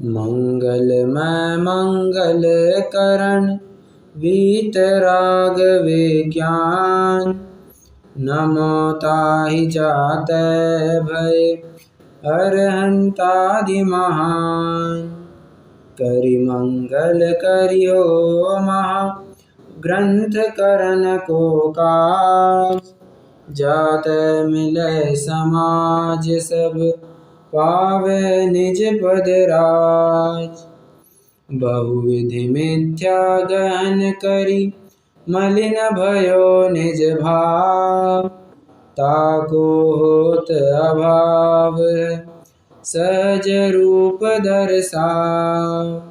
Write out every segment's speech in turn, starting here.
मंगलमय मंगल करण वीतराग विज्ञान। नमो ताहि जातै भय अरहंतादि महान। करि मंगल करियो महा ग्रंथ करण को काज। जातै मिलै समाज सब पावे निज पद राज। बहुविधि मिथ्या गहन करी मलिन भयो निज भाव। ताको होत अभाव सहज रूप दर्शाव।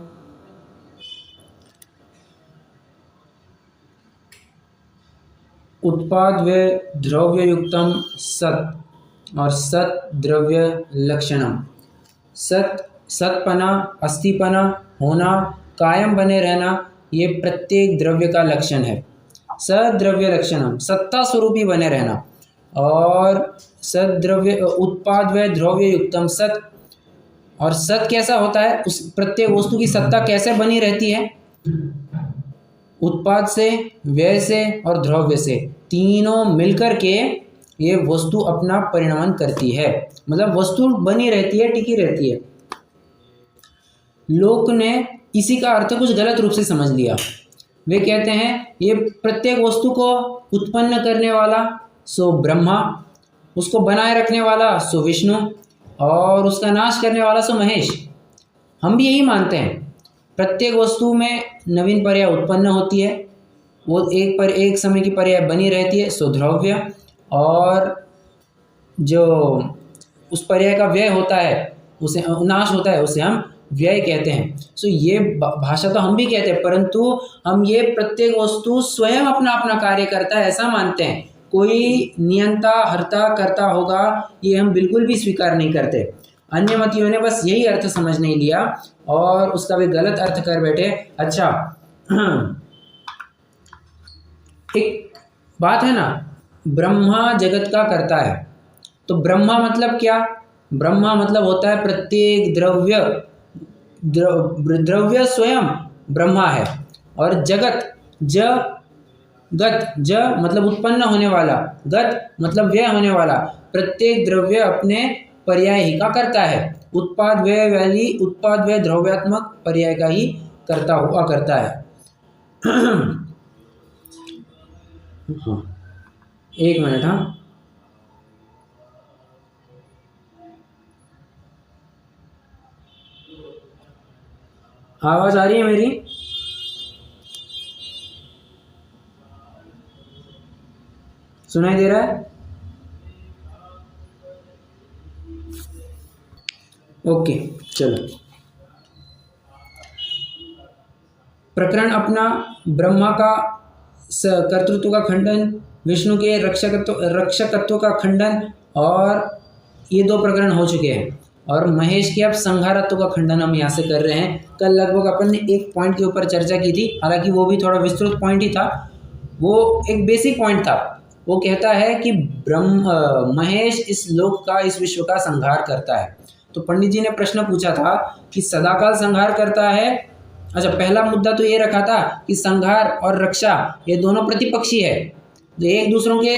उत्पाद व द्रव्य युक्तम सत और सत द्रव्य लक्षणम। सत सतपना, अस्थिपना, होना, कायम बने रहना, ये प्रत्येक द्रव्य का लक्षण है। सद्रव्य लक्षणम, सत्ता स्वरूपी बने रहना। और सद्रव्य उत्पाद व द्रव्य युक्तम सत। और सत कैसा होता है, उस प्रत्येक वस्तु की सत्ता कैसे बनी रहती है? उत्पाद से, व्यय से और द्रव्य से, तीनों मिलकर के ये वस्तु अपना परिणमन करती है। मतलब वस्तु बनी रहती है, टिकी रहती है। लोक ने इसी का अर्थ कुछ गलत रूप से समझ लिया। वे कहते हैं ये प्रत्येक वस्तु को उत्पन्न करने वाला सो ब्रह्मा, उसको बनाए रखने वाला सो विष्णु और उसका नाश करने वाला सो महेश। हम भी यही मानते हैं। प्रत्येक वस्तु में नवीन पर्याय उत्पन्न होती है, वो एक पर एक समय की पर्याय बनी रहती है सो द्रव्य। और जो उस पर्याय का व्यय होता है, उसे नाश होता है, उसे हम व्यय कहते हैं। सो ये भाषा तो हम भी कहते हैं, परंतु हम ये प्रत्येक वस्तु स्वयं अपना अपना कार्य करता है ऐसा मानते हैं। कोई नियंता हर्ता करता होगा ये हम बिल्कुल भी स्वीकार नहीं करते। अन्य मतियों ने बस यही अर्थ समझ नहीं लिया और उसका भी गलत अर्थ कर बैठे। अच्छा, एक बात है ना, ब्रह्मा जगत का करता है, तो ब्रह्मा मतलब क्या? ब्रह्मा मतलब होता है प्रत्येक द्रव्य, द्रव्य स्वयं ब्रह्मा है। और जगत, गत, ज मतलब उत्पन्न होने वाला, गत मतलब व्यय होने वाला, प्रत्येक द्रव्य अपने पर्याय ही का करता है। उत्पाद व्यय वाली, उत्पाद व्यय द्रव्यात्मक पर्याय का ही करता हुआ करता है। एक मिनट, हाँ, आवाज आ रही है मेरी? सुनाई दे रहा है? ओके, चलो। प्रकरण अपना ब्रह्मा का कर्तृत्व का खंडन, विष्णु के रक्षकत्व का खंडन, और ये दो प्रकरण हो चुके हैं। और महेश के अब संहारत्व का खंडन हम यहाँ से कर रहे हैं। कल लगभग अपन ने एक पॉइंट के ऊपर चर्चा की थी, हालांकि वो भी थोड़ा विस्तृत पॉइंट ही था, वो एक बेसिक पॉइंट था। वो कहता है कि महेश इस लोक का, इस विश्व का संहार करता है। तो पंडित जी ने प्रश्न पूछा था कि सदाकाल संहार करता है। अच्छा, पहला मुद्दा तो ये रखा था कि संहार और रक्षा ये दोनों प्रतिपक्षी है, जो एक दूसरों के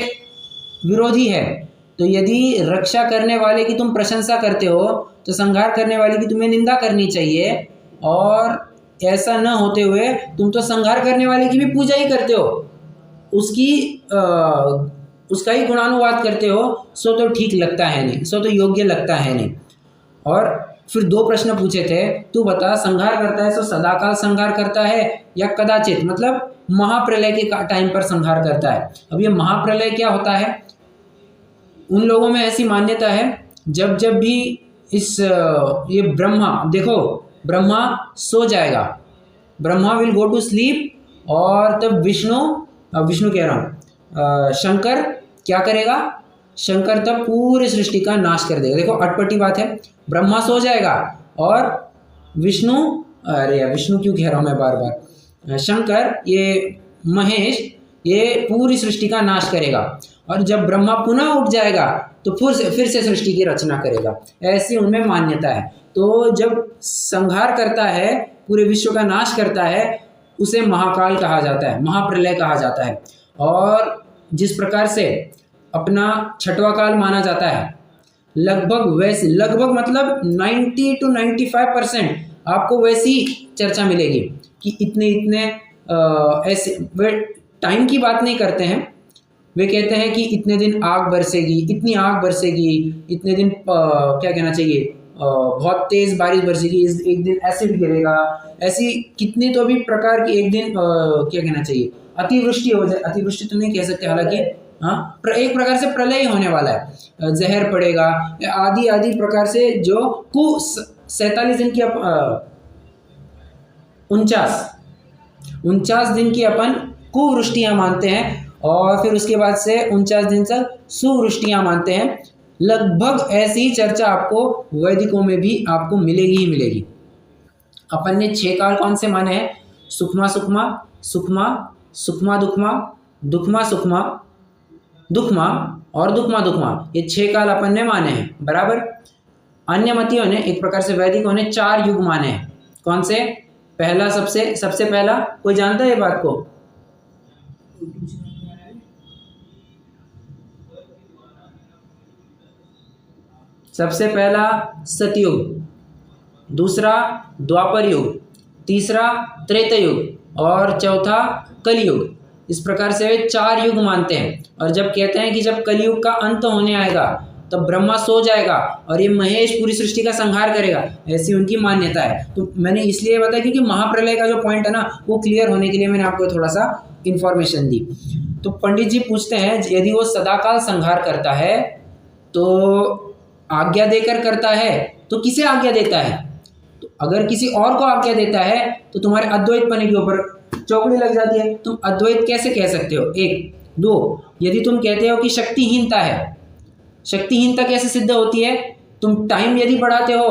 विरोधी है। तो यदि रक्षा करने वाले की तुम प्रशंसा करते हो तो संहार करने वाले की तुम्हें निंदा करनी चाहिए। और ऐसा न होते हुए तुम तो संहार करने वाले की भी पूजा ही करते हो, उसका ही गुणानुवाद करते हो, सो तो ठीक लगता है नहीं, सो तो योग्य लगता है नहीं। और फिर दो प्रश्न पूछे थे, तू बता संहार करता है सो सदाकाल संहार करता है या कदाचित, मतलब महाप्रलय के टाइम पर संहार करता है। अब ये महाप्रलय क्या होता है? उन लोगों में ऐसी मान्यता है जब जब भी ये ब्रह्मा, देखो ब्रह्मा सो जाएगा, Brahma will go to sleep, और तब विष्णु कह रहा हूँ, शंकर क्या करेगा? शंकर तब पूरी सृष्टि का नाश कर देगा। देखो अटपटी बात है, ब्रह्मा सो जाएगा और विष्णु क्यों कह रहा हूँ मैं बार बार, शंकर, ये महेश ये पूरी सृष्टि का नाश करेगा, और जब ब्रह्मा पुनः उठ जाएगा तो फिर से सृष्टि की रचना करेगा। ऐसी उनमें मान्यता है। तो जब संहार करता है, पूरे विश्व का नाश करता है, उसे महाकाल कहा जाता है, महाप्रलय कहा जाता है। और जिस प्रकार से अपना छठवां काल माना जाता है, लगभग मतलब 90 to 95% आपको वैसी चर्चा मिलेगी कि इतने ऐसे, वे टाइम की बात नहीं करते हैं, वे कहते हैं कि इतने दिन आग बरसेगी, इतनी आग बरसेगी, इतने दिन क्या कहना चाहिए, बहुत तेज़ बारिश बरसेगी, एक दिन एसिड गिरेगा, ऐसी कितनी तो भी प्रकार की, एक दिन क्या कहना चाहिए, अतिवृष्टि हो जाए, अतिवृष्टि तो नहीं कह सकते हालांकि, हाँ, एक प्रकार से प्रलय होने वाला है, जहर पड़ेगा, आदि आदि प्रकार से जो 47 दिन की 49 दिन की अपन कुवृष्टियाँ मानते हैं, और फिर उसके बाद से 49 दिन तक सुवृष्टियाँ मानते हैं। लगभग ऐसी चर्चा आपको वैदिकों में भी आपको मिलेगी ही मिलेगी। अपन ने 6 काल कौन से माने हैं? सुखमा सुखमा, सुखमा सुखमा दुखमा, दुखमा सुखमा, दुखमा और दुखमा दुखमा, ये 6 काल अपन ने माने हैं, बराबर। अन्य मतियों ने, एक प्रकार से वैदिकों ने 4 युग माने हैं। कौन से? पहला, सबसे पहला, कोई जानता है ये बात को? सबसे पहला सतयुग, दूसरा द्वापर युग, तीसरा त्रेता युग और चौथा कलयुग। इस प्रकार से वे 4 युग मानते हैं। और जब कहते हैं कि जब कलयुग का अंत होने आएगा तब ब्रह्मा सो जाएगा और ये महेश पूरी सृष्टि का संहार करेगा, ऐसी उनकी मान्यता है। तो मैंने इसलिए बताया क्योंकि महाप्रलय का जो पॉइंट है ना, वो क्लियर होने के लिए मैंने आपको थोड़ा सा इन्फॉर्मेशन दी। तो पंडित जी पूछते हैं, यदि वो सदाकाल संहार करता है तो आज्ञा देकर करता है तो किसे आज्ञा देता है? तो अगर किसी और को आज्ञा देता है तो तुम्हारे अद्वैत पने के ऊपर चौकड़ी लग जाती है। तुम अद्वैत कैसे कह सकते हो? 1, 2, यदि तुम कहते हो कि शक्तिहीनता है, शक्तिहीनता कैसे सिद्ध होती है? तुम टाइम यदि बढ़ाते हो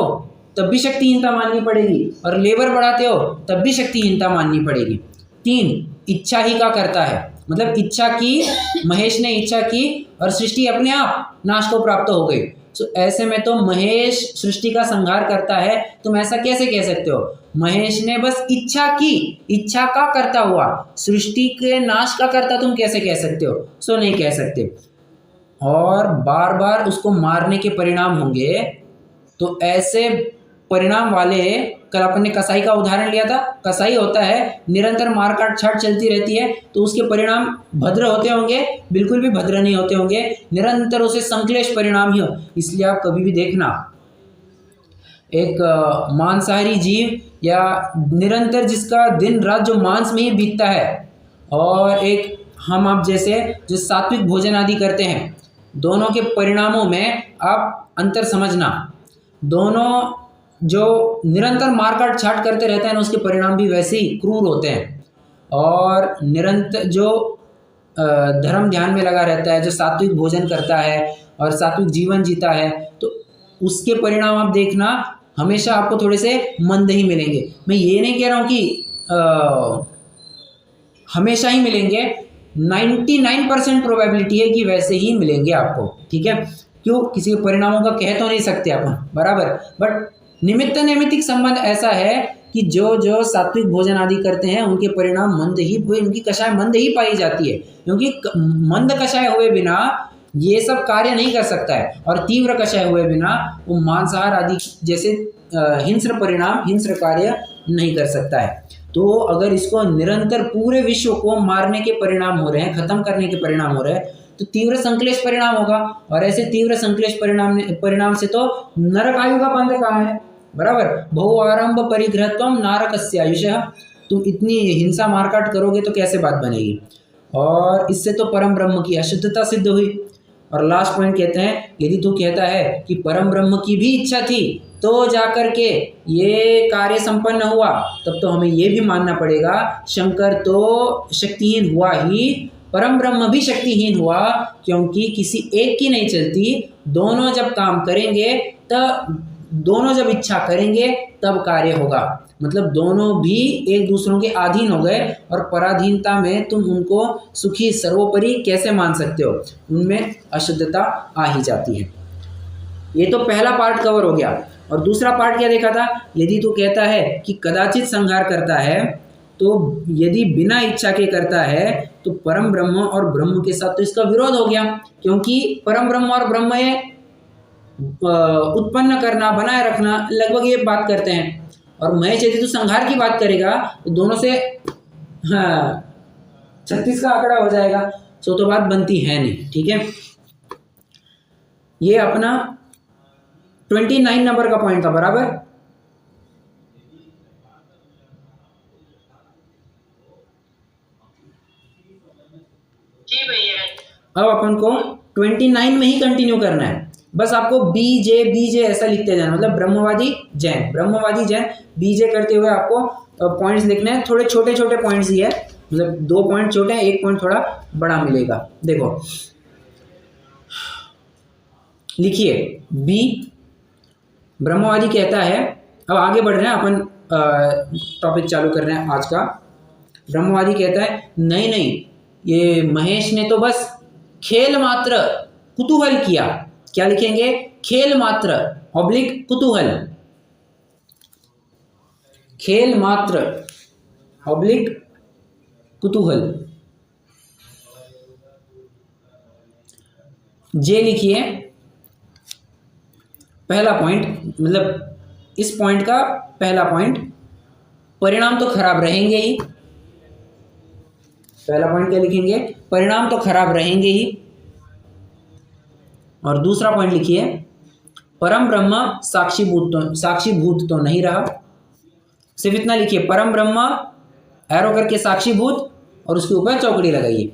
तब भी शक्तिहीनता माननी पड़ेगी, और लेबर बढ़ाते हो तब भी शक्तिहीनता माननी पड़ेगी। 3, इच्छा ही का करता है, मतलब इच्छा की, महेश ने इच्छा की और सृष्टि अपने आप नाश को प्राप्त हो गई। तो ऐसे में तो महेश सृष्टि का संहार करता है, तुम ऐसा कैसे कह सकते हो? महेश ने बस इच्छा की, इच्छा का करता हुआ, सृष्टि के नाश का करता तुम कैसे कह सकते हो? सो नहीं कह सकते। और बार बार उसको मारने के परिणाम होंगे, तो ऐसे परिणाम वाले, कल अपन ने कसाई का उदाहरण लिया था, कसाई होता है, निरंतर मारकाट छाट चलती रहती है, तो उसके परिणाम भद्र होते होंगे? बिल्कुल भी भद्र नहीं होते होंगे, निरंतर उसे संक्लेश परिणाम ही हो। इसलिए आप कभी भी देखना, एक मांसाहारी जीव या निरंतर जिसका दिन रात जो मांस में ही बीतता है, और एक हम आप जैसे जो सात्विक भोजन आदि करते हैं, दोनों के परिणामों में आप अंतर समझना। दोनों जो निरंतर मारकाट छाट करते रहते हैं, उसके परिणाम भी वैसे ही क्रूर होते हैं। और निरंतर जो धर्म ध्यान में लगा रहता है, जो सात्विक भोजन करता है और सात्विक जीवन जीता है, तो उसके परिणाम आप देखना हमेशा आपको थोड़े से मंद ही मिलेंगे। मैं ये नहीं कह रहा हूँ कि हमेशा ही मिलेंगे, 99% प्रोबेबिलिटी है कि वैसे ही मिलेंगे आपको, ठीक है। क्यों? किसी परिणामों का कह तो नहीं सकते अपन, बराबर, बट निमित्त नैमित्तिक संबंध ऐसा है कि जो सात्विक भोजन आदि करते हैं उनके परिणाम मंद ही, उनकी कषाय मंद ही पाई जाती है, क्योंकि मंद कषाय हुए बिना ये सब कार्य नहीं कर सकता है, और तीव्र कषाय हुए बिना वो मांसाहार आदि जैसे हिंस्र परिणाम, हिंस्र कार्य नहीं कर सकता है। तो अगर इसको निरंतर पूरे विश्व को मारने के परिणाम हो रहे हैं, खत्म करने के परिणाम हो रहे हैं, तो तीव्र संक्लेश परिणाम होगा, और ऐसे तीव्र संक्लेश परिणाम से तो नरक आयु का पंथ कहाँ है, बराबर। बहु आरंभ परिग्रहत्वम नारकस्य आयुषः, तुम इतनी हिंसा मारकाट करोगे तो कैसे बात बनेगी। और इससे तो परम ब्रह्म की अशुद्धता सिद्ध हुई। और लास्ट पॉइंट कहते हैं, यदि तू कहता है कि परम ब्रह्म की भी इच्छा थी तो जाकर के ये कार्य संपन्न हुआ, तब तो हमें ये भी मानना पड़ेगा शंकर तो शक्तिहीन हुआ ही, परम ब्रह्म भी शक्तिहीन हुआ, क्योंकि किसी एक की नहीं चलती, दोनों जब काम करेंगे तब दोनों जब इच्छा करेंगे तब कार्य होगा। मतलब दोनों भी एक दूसरों के अधीन हो गए और पराधीनता में तुम उनको सुखी सर्वोपरि कैसे मान सकते हो, उनमें अशुद्धता आ ही जाती है। ये तो पहला पार्ट कवर हो गया। और दूसरा पार्ट क्या देखा था, यदि तू कहता है कि कदाचित संहार करता है, तो यदि बिना इच्छा के करता है तो परम ब्रह्म और ब्रह्म के साथ तो इसका विरोध हो गया, क्योंकि परम ब्रह्म और ब्रह्म ये उत्पन्न करना, बनाए रखना, लगभग ये बात करते हैं। और महेश यदि तू संहार की बात करेगा तो दोनों से 36 का आंकड़ा हो जाएगा, तो बात बनती है नहीं। ठीक है, ये अपना 29 नंबर का पॉइंट था, बराबर। जी भैया। अब अपन को 29 में ही कंटिन्यू करना है। बस आपको बीजे ऐसा लिखते जाना, मतलब ब्रह्मवादी जैन बीजे करते हुए आपको पॉइंट्स लिखने हैं। थोड़े छोटे छोटे पॉइंट्स ही है, मतलब 2 पॉइंट छोटे हैं, 1 पॉइंट थोड़ा बड़ा मिलेगा। देखो लिखिए, बी ब्रह्मवादी कहता है, अब आगे बढ़ रहे हैं अपन, टॉपिक चालू कर रहे हैं आज का। ब्रह्मवादी कहता है नहीं, ये महेश ने तो बस खेल मात्र कुतूहल किया। क्या लिखेंगे, खेल मात्र ऑब्लिक कुतूहल, खेल मात्र ऑब्लिक कुतूहल। जे लिखिए, पहला पॉइंट, मतलब इस पॉइंट का पहला पॉइंट, परिणाम तो खराब रहेंगे ही। पहला पॉइंट क्या लिखेंगे, परिणाम तो खराब रहेंगे ही। और दूसरा पॉइंट लिखिए, परम ब्रह्म साक्षीभूत तो नहीं रहा। सिर्फ इतना लिखिए, परम ब्रह्म एरो करके साक्षीभूत और उसके ऊपर चौकड़ी लगाइए।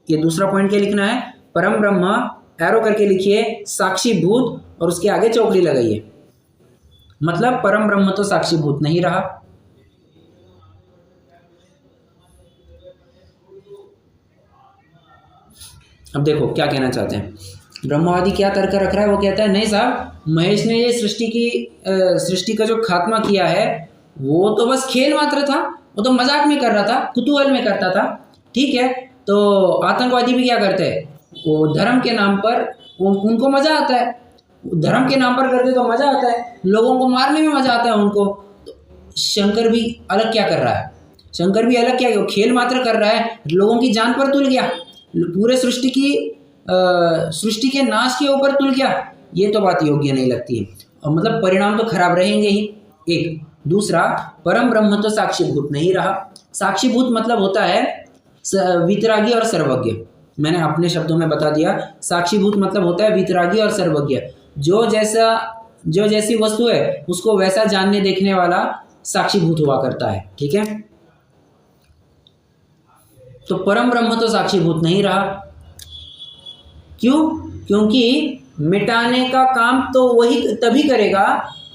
ये दूसरा पॉइंट क्या लिखना है, परम ब्रह्म एरो करके लिखिए साक्षीभूत और उसके आगे चौकड़ी लगाइए। मतलब परम ब्रह्म तो साक्षीभूत नहीं रहा। अब देखो क्या कहना चाहते हैं ब्रह्मवादी, क्या तर्क रख रहा है। वो कहता है नहीं साहब, महेश ने ये सृष्टि का जो खात्मा किया है वो तो बस खेल मात्र था, वो तो मजाक में कर रहा था, कुतूहल में करता था। ठीक है, तो आतंकवादी भी क्या करते हैं, वो धर्म के नाम पर उनको मजा आता है, धर्म के नाम पर करते तो मजा आता है, लोगों को मारने में मजा आता है उनको। तो शंकर भी अलग क्या कर रहा है, शंकर भी अलग क्या, खेल मात्र कर रहा है, लोगों की जान पर तुल गया, पूरे सृष्टि के नाश के ऊपर तुल गया। ये तो बात योग्य नहीं लगती है, और मतलब परिणाम तो खराब रहेंगे ही। एक दूसरा, परम ब्रह्म तो साक्षीभूत नहीं रहा। साक्षीभूत मतलब होता है वितरागी और सर्वज्ञ। मैंने अपने शब्दों में बता दिया, साक्षीभूत मतलब होता है वितरागी और सर्वज्ञ। जो जैसी वस्तु है उसको वैसा जानने देखने वाला साक्षीभूत हुआ करता है। ठीक है, तो परम ब्रह्म तो साक्षीभूत नहीं रहा। क्यों, क्योंकि मिटाने का काम तो वही तभी करेगा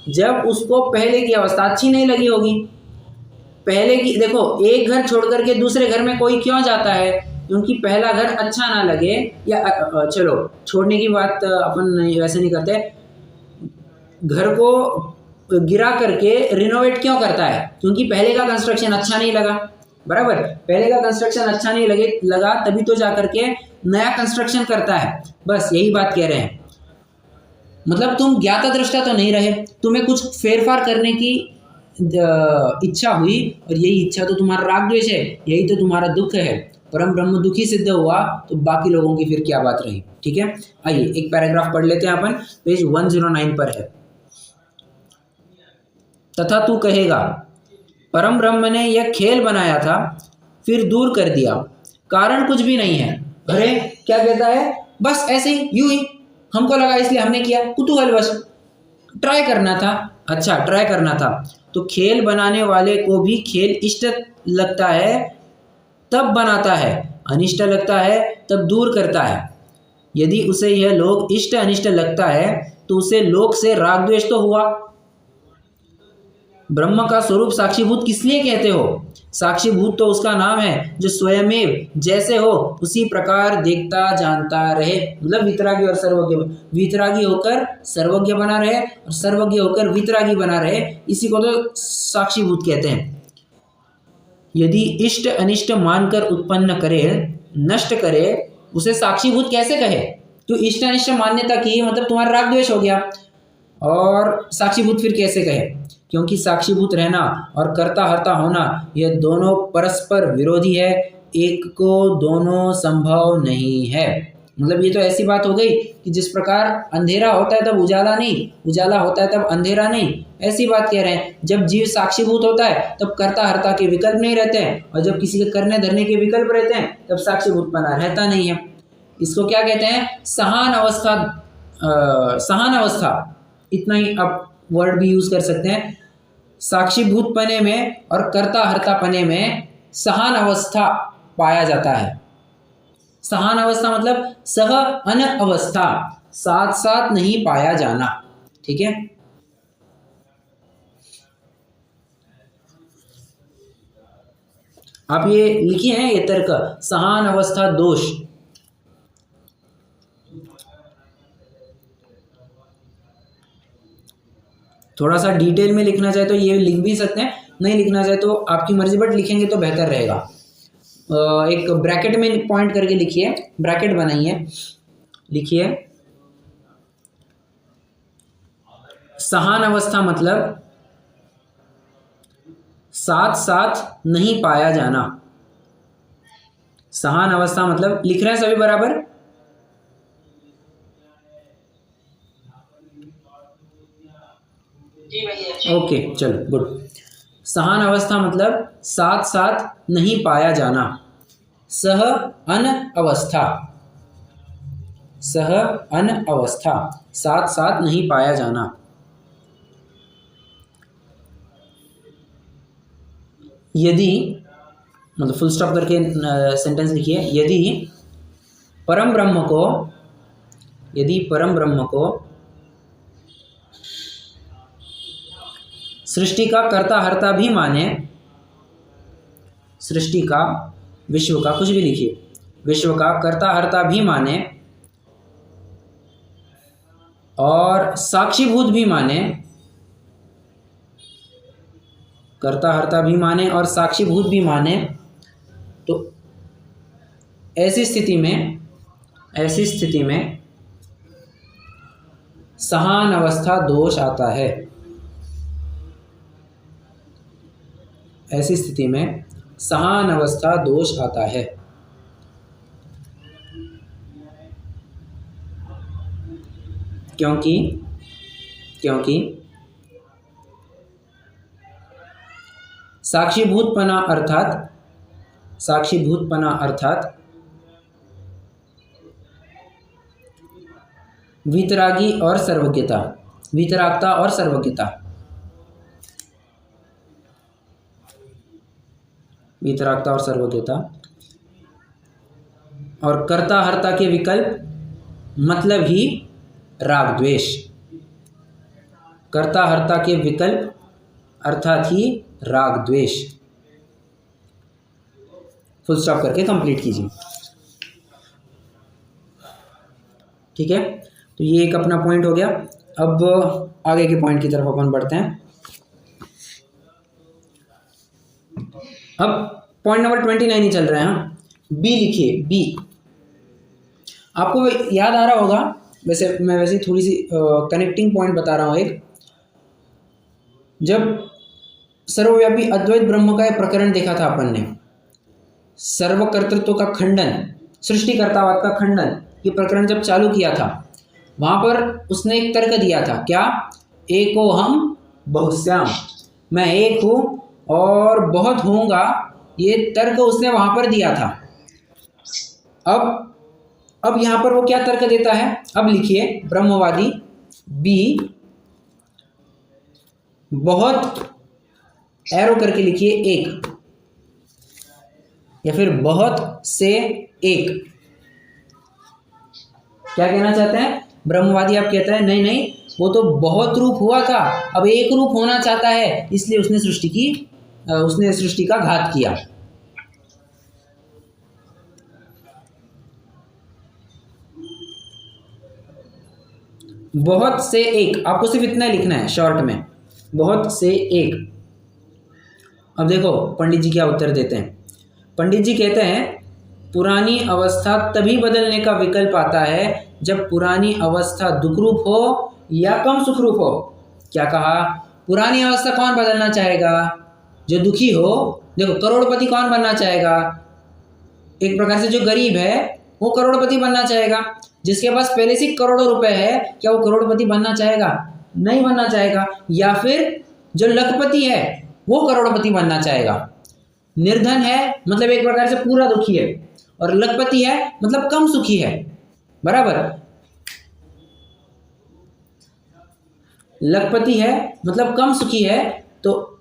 जब उसको पहले की अवस्था अच्छी नहीं लगी होगी। पहले की, देखो एक घर छोड़ करके दूसरे घर में कोई क्यों जाता है, क्योंकि पहला घर अच्छा ना लगे, या चलो छोड़ने की बात अपन वैसे नहीं करते, घर को गिरा करके रिनोवेट क्यों करता है, क्योंकि पहले का कंस्ट्रक्शन अच्छा नहीं लगा। बराबर, पहले का कंस्ट्रक्शन अच्छा नहीं लगा तभी तो जाकर के नया कंस्ट्रक्शन करता है। बस यही बात कह रहे हैं, मतलब तुम ज्ञाता दृष्टा तो नहीं रहे, तुम्हें कुछ फेरफार करने की इच्छा हुई, और यही इच्छा तो तुम्हारा राग द्वेष है, यही तो तुम्हारा दुख है। परम ब्रह्म दुखी सिद्ध हुआ तो बाकी लोगों की फिर क्या बात रही। ठीक है, आइए एक पैराग्राफ पढ़ लेते हैं अपन, पेज 109 पर है। तथा तू कहेगा, परम ब्रह्म ने यह खेल बनाया था फिर दूर कर दिया, कारण कुछ भी नहीं है। अरे क्या कहता है, बस ऐसे ही यूं ही हमको लगा इसलिए हमने किया, कुतूहलवश ट्राई करना था। अच्छा, ट्राई करना था, तो खेल बनाने वाले को भी खेल इष्ट लगता है तब बनाता है, अनिष्ट लगता है तब दूर करता है। यदि उसे यह लोक इष्ट अनिष्ट लगता है तो उसे लोक से राग द्वेष तो हुआ। ब्रह्म का स्वरूप साक्षीभूत किस लिए कहते हो? साक्षीभूत तो उसका नाम है जो स्वयमेव जैसे हो उसी प्रकार देखता जानता रहे, मतलब वितरागी और सर्वज्ञ, वितरागी होकर सर्वज्ञ बना रहे और सर्वज्ञ होकर वितरागी बना रहे, इसी को तो साक्षीभूत कहते हैं। यदि इष्ट अनिष्ट मानकर उत्पन्न करे नष्ट करे उसे साक्षीभूत कैसे कहे? तो इष्ट अनिष्ट मान्यता की मतलब तुम्हारा राग द्वेष हो गया, और साक्षीभूत फिर कैसे कहे? क्योंकि साक्षीभूत रहना और कर्ता हर्ता होना यह दोनों परस्पर विरोधी है, एक को दोनों संभव नहीं है। मतलब ये तो ऐसी बात हो गई कि जिस प्रकार अंधेरा होता है तब उजाला नहीं, उजाला होता है तब अंधेरा नहीं, ऐसी बात कह रहे हैं। जब जीव साक्षीभूत होता है तब कर्ता हर्ता के विकल्प नहीं रहते हैं, और जब किसी के करने धरने के विकल्प रहते हैं तब साक्षीभूत बना रहता नहीं है। इसको क्या कहते हैं? सहान अवस्था। सहान अवस्था, इतना ही आप वर्ड भी यूज कर सकते हैं। साक्षीभूत पने में और कर्ता हर्ता पने में सहान अवस्था पाया जाता है। सहान अवस्था मतलब सह अन अवस्था, साथ साथ नहीं पाया जाना। ठीक है, आप ये लिखिए हैं, ये तर्क सहान अवस्था दोष। थोड़ा सा डिटेल में लिखना चाहे तो ये लिख भी सकते हैं, नहीं लिखना चाहे तो आपकी मर्जी, बट लिखेंगे तो बेहतर रहेगा। एक ब्रैकेट में पॉइंट करके लिखिए, ब्रैकेट बनाइए, लिखिए सहान अवस्था मतलब साथ साथ नहीं पाया जाना। सहान अवस्था मतलब, लिख रहे हैं सभी बराबर? जी भैया। ओके, चलो गुड। सहान अवस्था मतलब साथ साथ नहीं पाया जाना। सह अन अवस्था, सह अन अवस्था, साथ साथ नहीं पाया जाना। यदि, मतलब फुल स्टॉप करके सेंटेंस लिखिए, यदि परम ब्रह्म को, यदि परम ब्रह्म को सृष्टि का कर्ता हर्ता भी माने, सृष्टि का, विश्व का, कुछ भी लिखिए, विश्व का कर्ता हर्ता भी माने और साक्षीभूत भी माने, कर्ता हर्ता भी माने और साक्षीभूत भी माने, तो ऐसी स्थिति में, ऐसी स्थिति में सहान अवस्था दोष आता है। ऐसी स्थिति में सहान अवस्था दोष आता है। क्योंकि साक्षीभूतपना अर्थात वितरागी और सर्वज्ञता, वितरागता और सर्वज्ञता, वितरागता और सर्वज्ञता, और कर्ता हर्ता के विकल्प मतलब ही राग द्वेष। कर्ता हर्ता के विकल्प अर्थात ही राग द्वेष। फुल स्टॉप करके कंप्लीट कीजिए। ठीक है, तो ये एक अपना पॉइंट हो गया। अब आगे के पॉइंट की तरफ अपन बढ़ते हैं। अब पॉइंट नंबर 29 ही चल रहे हैं। बी लिखिए, बी। आपको याद आ रहा होगा, वैसे मैं वैसे थोड़ी सी कनेक्टिंग पॉइंट बता रहा हूँ। एक, जब सर्वव्यापी अद्वैत ब्रह्म का एक प्रकरण देखा था अपन ने, सर्वकर्तृत्व का खंडन, सृष्टिकर्तावाद का खंडन, ये प्रकरण जब चालू किया था, वहां पर उसने एक तर्क दिया था, क्या? एको हम बहुश्याम, मैं एक हूं और बहुत होऊंगा, ये तर्क उसने वहां पर दिया था। अब यहां पर वो क्या तर्क देता है? अब लिखिए, ब्रह्मवादी बी, बहुत एरो करके लिखिए एक, या फिर बहुत से एक। क्या कहना चाहते हैं ब्रह्मवादी? आप कहते हैं नहीं नहीं, वो तो बहुत रूप हुआ था, अब एक रूप होना चाहता है, इसलिए उसने सृष्टि का घात किया। बहुत से एक, आपको सिर्फ इतना ही लिखना है शॉर्ट में, बहुत से एक। अब देखो पंडित जी क्या उत्तर देते हैं। पंडित जी कहते हैं पुरानी अवस्था तभी बदलने का विकल्प आता है जब पुरानी अवस्था दुखरूप हो या कम सुखरूप हो। क्या कहा? पुरानी अवस्था कौन बदलना चाहेगा? जो दुखी हो। देखो करोड़पति कौन बनना चाहेगा? एक प्रकार से जो गरीब है वो करोड़पति बनना चाहेगा। जिसके पास पहले से करोड़ों रुपए है, क्या वो करोड़पति बनना चाहेगा? नहीं बनना चाहेगा। या फिर जो लखपति है वो करोड़पति बनना चाहेगा। निर्धन है मतलब एक प्रकार से पूरा दुखी है, और लखपति है मतलब कम सुखी है। बराबर, लखपति है मतलब कम सुखी है, तो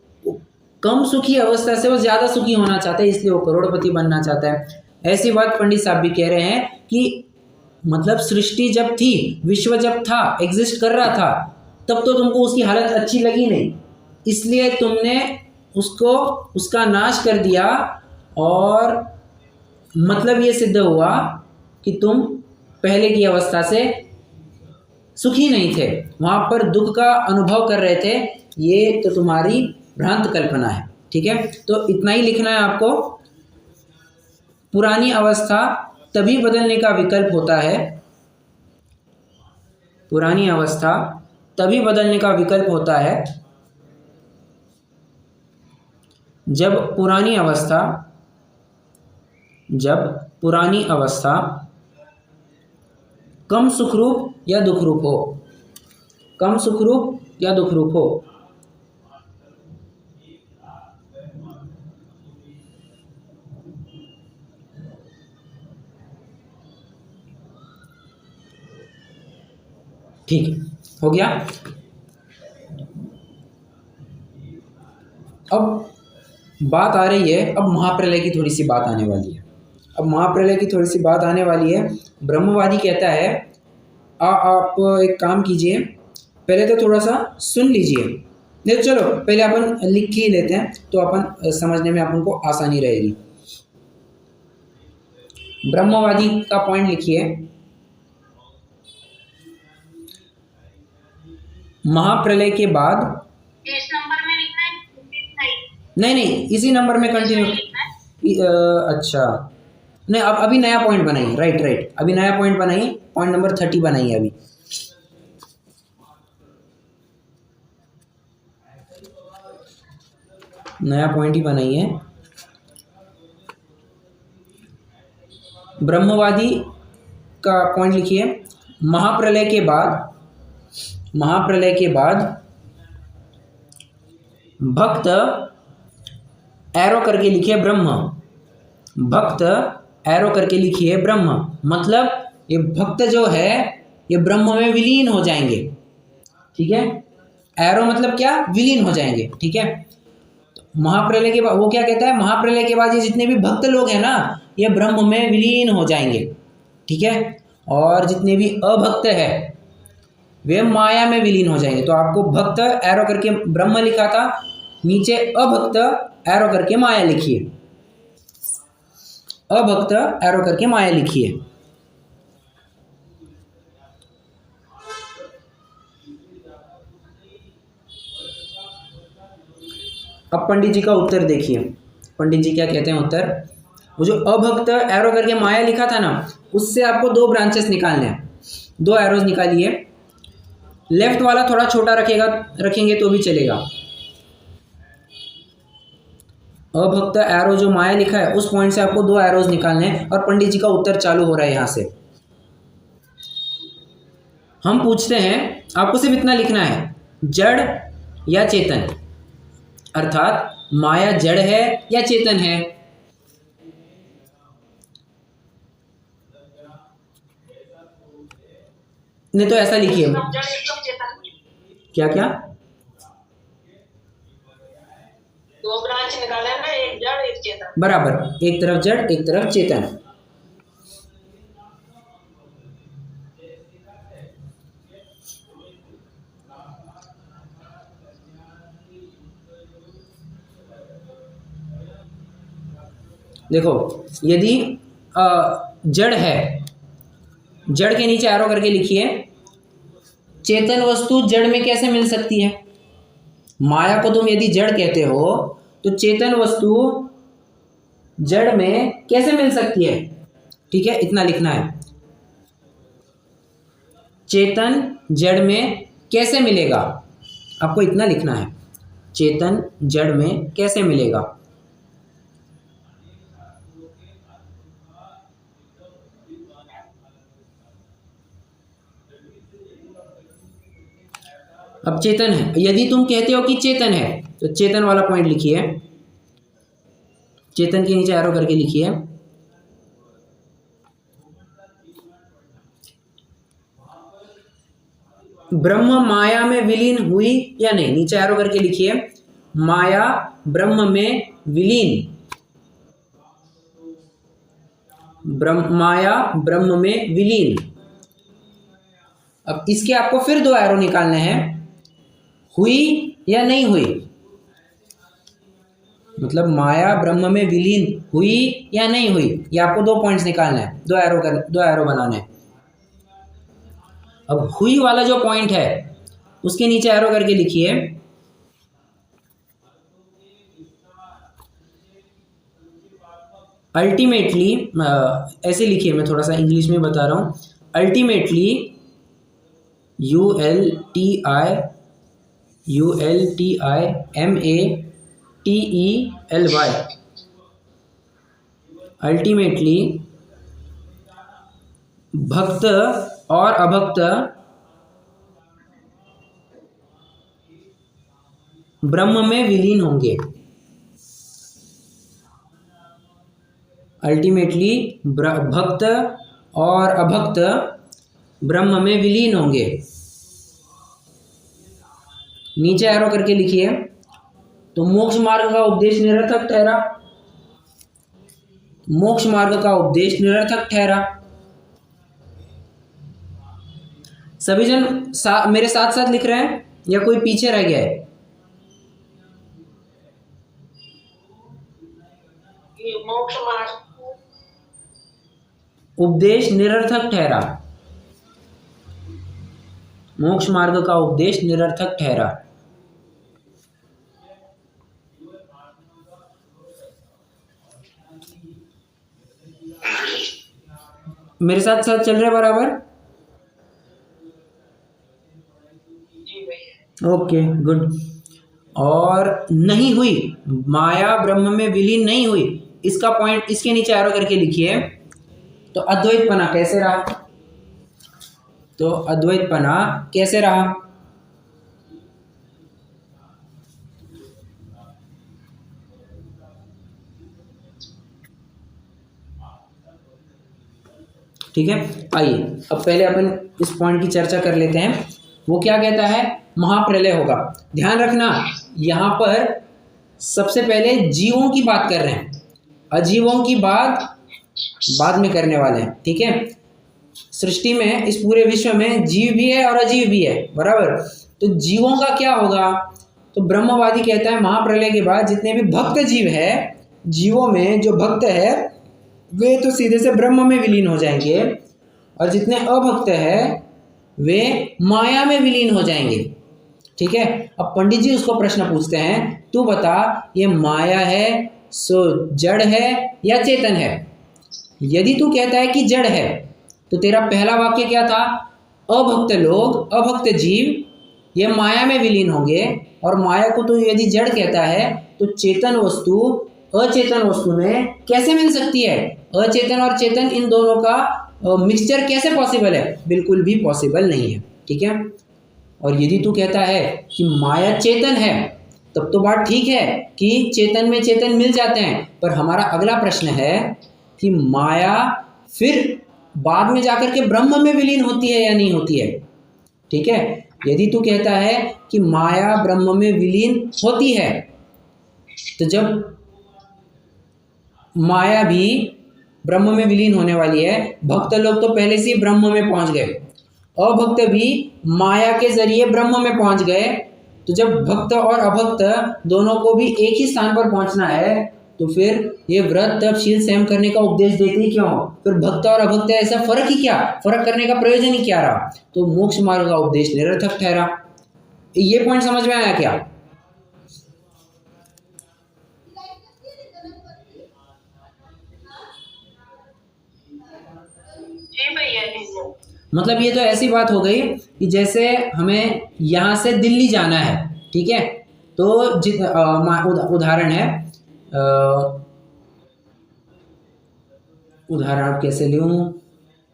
कम सुखी अवस्था से वो ज्यादा सुखी होना चाहता है, इसलिए वो करोड़पति बनना चाहता है। ऐसी बात पंडित साहब भी कह रहे हैं कि मतलब सृष्टि जब थी, विश्व जब था, एग्जिस्ट कर रहा था, तब तो तुमको उसकी हालत अच्छी लगी नहीं, इसलिए तुमने उसका नाश कर दिया, और मतलब ये सिद्ध हुआ कि तुम पहले की अवस्था से सुखी नहीं थे, वहां पर दुख का अनुभव कर रहे थे। ये तो तुम्हारी भ्रांत कल्पना है। ठीक है, तो इतना ही लिखना है आपको। पुरानी अवस्था तभी बदलने का विकल्प होता है, पुरानी अवस्था तभी बदलने का विकल्प होता है जब पुरानी अवस्था कम सुखरूप या दुखरूप हो, कम सुखरूप या दुखरूप हो। ठीक है, हो गया। अब बात आ रही है, अब महाप्रलय की थोड़ी सी बात आने वाली है। अब महाप्रलय की थोड़ी सी बात आने वाली है। ब्रह्मवादी कहता है आप एक काम कीजिए, पहले तो थोड़ा सा सुन लीजिए। नहीं चलो पहले अपन लिख ही लेते हैं, तो अपन समझने में अपन को आसानी रहेगी। ब्रह्मवादी का पॉइंट लिखिए। महाप्रलय के बाद इस नंबर में लिखना है? नहीं, इसी नंबर में कंटिन्यू। अच्छा नहीं, अब अभी नया पॉइंट बनाइए। राइट, अभी नया पॉइंट बनाइए, पॉइंट नंबर 30 बनाइए। अभी नया पॉइंट ही बनाइए। ब्रह्मवादी का पॉइंट लिखिए। महाप्रलय के बाद भक्त एरो करके लिखिए ब्रह्म, भक्त एरो करके लिखिए ब्रह्म। मतलब ये भक्त जो है ये ब्रह्म में विलीन हो जाएंगे। ठीक है, एरो मतलब क्या? विलीन हो जाएंगे। ठीक है, महाप्रलय के बाद वो क्या कहता है? महाप्रलय के बाद ये जितने भी भक्त लोग हैं ना, ये ब्रह्म में विलीन हो जाएंगे। ठीक है, और जितने भी अभक्त है वे माया में विलीन हो जाएंगे। तो आपको भक्त एरो करके ब्रह्म लिखा था, नीचे अभक्त एरो करके माया लिखिए, अभक्त एरो करके माया लिखिए। अब पंडित जी का उत्तर देखिए। पंडित जी क्या कहते हैं उत्तर? वो जो अभक्त एरो करके माया लिखा था ना, उससे आपको दो ब्रांचेस निकालने हैं। दो एरोज निकालिए। लेफ्ट वाला थोड़ा छोटा रखेंगे तो भी चलेगा। अभक्त एरो जो माया लिखा है उस पॉइंट से आपको दो एरोज निकालने हैं, और पंडित जी का उत्तर चालू हो रहा है यहां से। हम पूछते हैं, आपको सिर्फ इतना लिखना है, जड़ या चेतन, अर्थात माया जड़ है या चेतन है। नहीं तो ऐसा लिखिए। क्या क्या? दो ब्रांच निकाले ना, एक जड़ एक चेतन। बराबर, एक तरफ जड़ एक तरफ चेतन। देखो, यदि जड़ है, जड़ के नीचे एरो करके लिखिए, चेतन वस्तु जड़ में कैसे मिल सकती है? माया को तुम यदि जड़ कहते हो तो चेतन वस्तु जड़ में कैसे मिल सकती है? ठीक है, इतना लिखना है, चेतन जड़ में कैसे मिलेगा, आपको इतना लिखना है, चेतन जड़ में कैसे मिलेगा। अब चेतन है, यदि तुम कहते हो कि चेतन है तो चेतन वाला पॉइंट लिखिए, चेतन के नीचे एरो करके लिखिए, ब्रह्म माया में विलीन हुई या नहीं, नीचे एरो करके लिखिए, माया ब्रह्म में विलीन, माया ब्रह्म में विलीन। अब इसके आपको फिर दो एरो निकालने हैं, हुई या नहीं हुई, मतलब माया ब्रह्म में विलीन हुई या नहीं हुई, ये आपको दो पॉइंट्स निकालना है, दो एरो बनाने हैं। अब हुई वाला जो पॉइंट है उसके नीचे एरो करके लिखिए, अल्टीमेटली, ऐसे लिखिए, मैं थोड़ा सा इंग्लिश में बता रहा हूं, अल्टीमेटली, ULTIMATELY, अल्टीमेटली भक्त और अभक्त ब्रह्म में विलीन होंगे, अल्टीमेटली भक्त और अभक्त ब्रह्म में विलीन होंगे। नीचे एरो करके लिखिए, तो मोक्ष मार्ग का उपदेश निरर्थक ठहरा, मोक्ष मार्ग का उपदेश निरर्थक ठहरा। सभी जन मेरे साथ साथ लिख रहे हैं या कोई पीछे रह गया है? मोक्ष मार्ग उपदेश निरर्थक ठहरा, मोक्ष मार्ग का उपदेश निरर्थक ठहरा। मेरे साथ साथ चल रहे बराबर? Okay, good. और नहीं हुई, माया ब्रह्म में विलीन नहीं हुई, इसका पॉइंट इसके नीचे एरो करके लिखिए, तो अद्वैतपना कैसे रहा, तो अद्वैतपना कैसे रहा? ठीक है, आइए अब पहले अपन इस पॉइंट की चर्चा कर लेते हैं। वो क्या कहता है? महाप्रलय होगा। ध्यान रखना, यहाँ पर सबसे पहले जीवों की बात कर रहे हैं, अजीवों की बात बाद में करने वाले हैं। ठीक है, सृष्टि में, इस पूरे विश्व में जीव भी है और अजीव भी है, बराबर। तो जीवों का क्या होगा? तो ब्रह्मवादी कहता है महाप्रलय के बाद जितने भी भक्त जीव है, जीवों में जो भक्त है वे तो सीधे से ब्रह्म में विलीन हो जाएंगे, और जितने अभक्त है वे माया में विलीन हो जाएंगे। ठीक है, अब पंडित जी उसको प्रश्न पूछते हैं, तू बता ये माया है सो जड़ है या चेतन है? यदि तू कहता है कि जड़ है तो तेरा पहला वाक्य क्या था? अभक्त लोग, अभक्त जीव ये माया में विलीन होंगे, और माया को तो यदि जड़ कहता है तो चेतन वस्तु अचेतन वस्तु में कैसे मिल सकती है? अचेतन और चेतन इन दोनों का मिक्सचर कैसे पॉसिबल है? बिल्कुल भी पॉसिबल नहीं है। ठीक है, और यदि तू कहता है कि माया चेतन है तब तो बात ठीक है कि चेतन में चेतन मिल जाते हैं, पर हमारा अगला प्रश्न है कि माया फिर बाद में जाकर के ब्रह्म में विलीन होती है या नहीं होती है? ठीक है, यदि तू कहता है कि माया ब्रह्म में विलीन होती है, तो जब माया भी ब्रह्म में विलीन होने वाली है, भक्त लोग तो पहले से ही ब्रह्म में पहुंच गए, अभक्त भी माया के जरिए ब्रह्म में पहुंच गए, तो जब भक्त और अभक्त दोनों को भी एक ही स्थान पर पहुंचना है तो फिर ये व्रत तप शील संयम करने का उपदेश देते ही क्यों? फिर भक्त और अभक्त ऐसा फर्क ही क्या? फर्क करने का प्रयोजन ही क्या रहा? तो मोक्ष मार्ग का उपदेश निरर्थक ठहरा। ये पॉइंट समझ में आया क्या? जी भैया जी। मतलब ये तो ऐसी बात हो गई कि जैसे हमें यहाँ से दिल्ली जाना है, ठीक है, तो उदाहरण है, उदाहरण आप कैसे लूँ,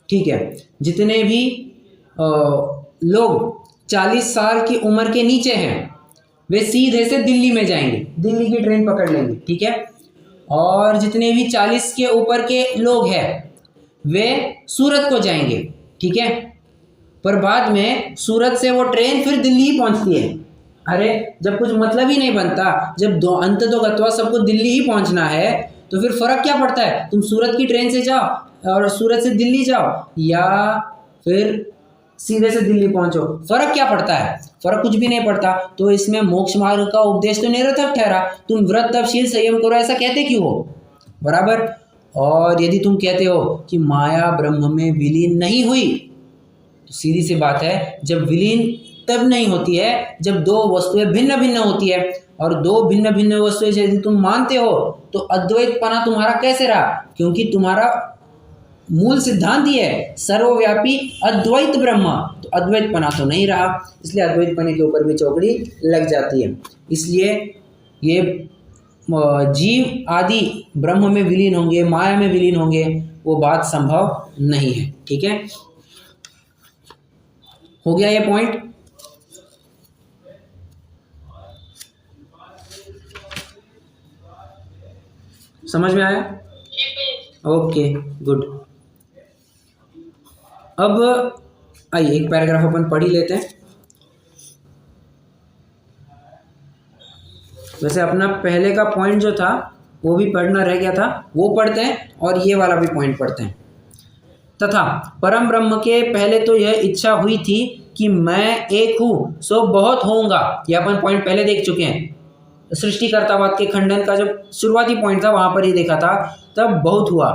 ठीक है, जितने भी लोग 40 साल की उम्र के नीचे हैं वे सीधे से दिल्ली में जाएंगे, दिल्ली की ट्रेन पकड़ लेंगे, ठीक है, और जितने भी 40 के ऊपर के लोग हैं वे सूरत को जाएंगे, ठीक है, पर बाद में सूरत से वो ट्रेन फिर दिल्ली ही पहुंचती है। अरे जब कुछ मतलब ही नहीं बनता, जब दो अंत तो गत्वा सबको दिल्ली ही पहुंचना है, तो फिर फर्क क्या पड़ता है? तुम सूरत की ट्रेन से जाओ और सूरत से दिल्ली जाओ या फिर सीधे से दिल्ली पहुंचो, फर्क क्या पड़ता है? फर्क कुछ भी नहीं पड़ता। तो इसमें मोक्ष मार्ग का उपदेश तो निरर्थक ठहरा। तुम व्रत तप शील संयम करो ऐसा कहते क्यों हो? बराबर। और यदि तुम कहते हो कि माया ब्रह्म में विलीन नहीं हुई, तो सीधी सी बात है, जब विलीन तब नहीं होती है जब दो वस्तुएं भिन्न भिन्न होती है, और दो भिन्न भिन्न वस्तुएं यदि तुम मानते हो तो अद्वैतपना तुम्हारा कैसे रहा? क्योंकि तुम्हारा मूल सिद्धांत ही है सर्वव्यापी अद्वैत ब्रह्म, तो अद्वैतपना तो नहीं रहा, इसलिए अद्वैतपने के ऊपर भी चौकड़ी लग जाती है। इसलिए ये जीव आदि ब्रह्म में विलीन होंगे, माया में विलीन होंगे, वो बात संभव नहीं है। ठीक है, हो गया ये पॉइंट। समझ में आया? Okay good. अब आइए एक पैराग्राफ अपन पढ़ ही लेते हैं। वैसे अपना पहले का पॉइंट जो था वो भी पढ़ना रह गया था, वो पढ़ते हैं और ये वाला भी पॉइंट पढ़ते हैं। तथा परम ब्रह्म के पहले तो यह इच्छा हुई थी कि मैं एक हूँ सो बहुत होऊंगा, यह अपन पॉइंट पहले देख चुके हैं। सृष्टिकर्तावाद के खंडन का जो शुरुआती पॉइंट था वहां पर ही देखा था, तब बहुत हुआ।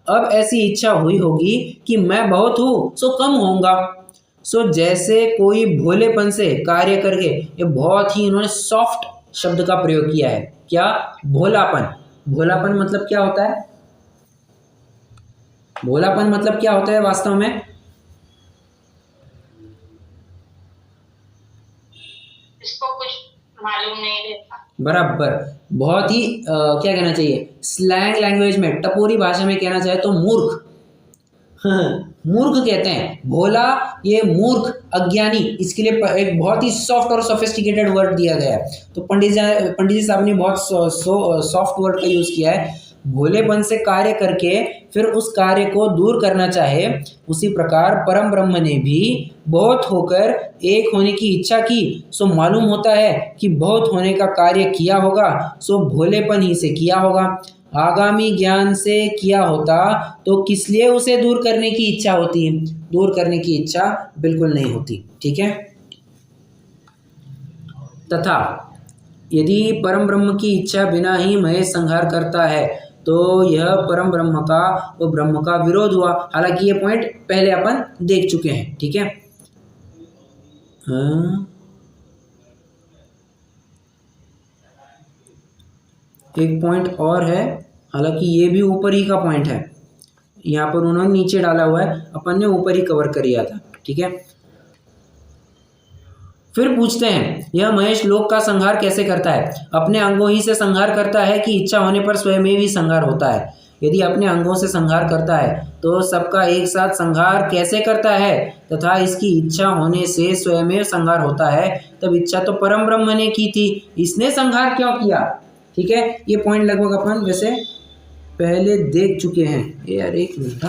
अब ऐसी इच्छा हुई होगी कि मैं बहुत हूँ सो कम होऊंगा। सो जैसे कोई भोलेपन से कार्य करके, ये बहुत ही इन्होंने सॉफ्ट शब्द का प्रयोग किया है। क्या? भोलापन। भोलापन मतलब क्या होता है? भोलापन मतलब क्या होता है वास्तव में? इसको कुछ मालूम नहीं रहता। बराबर। बहुत ही क्या कहना चाहिए, स्लैंग लैंग्वेज में, टपोरी भाषा में कहना चाहे तो मूर्ख। मूर्ख कहते हैं। भोला ये मूर्ख, अज्ञानी, इसके लिए एक बहुत ही सॉफ्ट और सोफिस्टिकेटेड वर्ड दिया गया है। तो पंडित जी साहब ने बहुत सॉफ्ट वर्ड का यूज किया है। भोलेपन से कार्य करके फिर उस कार्य को दूर करना चाहे, उसी प्रकार परम ब्रह्म ने भी बहुत होकर एक होने की इच्छा की, सो मालूम होता है कि बहुत होने का कार्य किया होगा सो भोलेपन ही से किया होगा। आगामी ज्ञान से किया होता तो किस लिए उसे दूर करने की इच्छा होती? दूर करने की इच्छा बिल्कुल नहीं होती। ठीक है। तथा यदि परम ब्रह्म की इच्छा बिना ही महेश संहार करता है तो यह परम ब्रह्म का वो ब्रह्म का विरोध हुआ। हालांकि ये पॉइंट पहले अपन देख चुके हैं। ठीक है। एक पॉइंट और है, हालांकि ये भी ऊपर ही का पॉइंट है, यहाँ पर उन्होंने नीचे डाला हुआ है, अपन ने ऊपर ही कवर कर लिया था। ठीक है। फिर पूछते हैं, यह महेश लोक का संहार कैसे करता है? अपने अंगों ही से संहार करता है कि इच्छा होने पर स्वयं ही संहार होता है? यदि अपने अंगों से संहार करता है तो सबका एक साथ संहार कैसे करता है? तथा इसकी इच्छा होने से स्वयं संहार होता है, तब इच्छा तो परम ब्रह्म ने की थी, इसने संहार क्यों किया? ठीक है। ये पॉइंट लगभग अपन वैसे पहले देख चुके हैं। यार एक मिनट,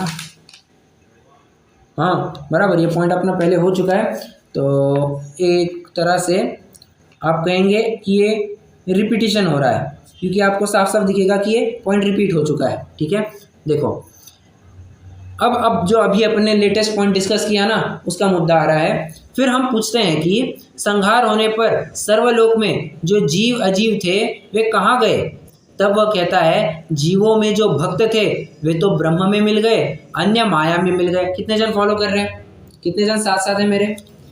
हाँ बराबर, ये पॉइंट अपना पहले हो चुका है। तो एक तरह से आप कहेंगे कि ये रिपीटिशन हो रहा है, क्योंकि आपको साफ साफ दिखेगा कि ये पॉइंट रिपीट हो चुका है। ठीक है। देखो अब जो अभी अपने लेटेस्ट पॉइंट डिस्कस किया ना, उसका मुद्दा आ रहा है। फिर हम पूछते हैं कि संहार होने पर सर्वलोक में जो जीव अजीव थे वे कहाँ गए? तब वह कहता है जीवों में जो भक्त थे वे तो ब्रह्म में मिल गए, अन्य माया में मिल गए। कितने जन फॉलो कर रहे हैं, कितने जन साथ साथ है मेरे?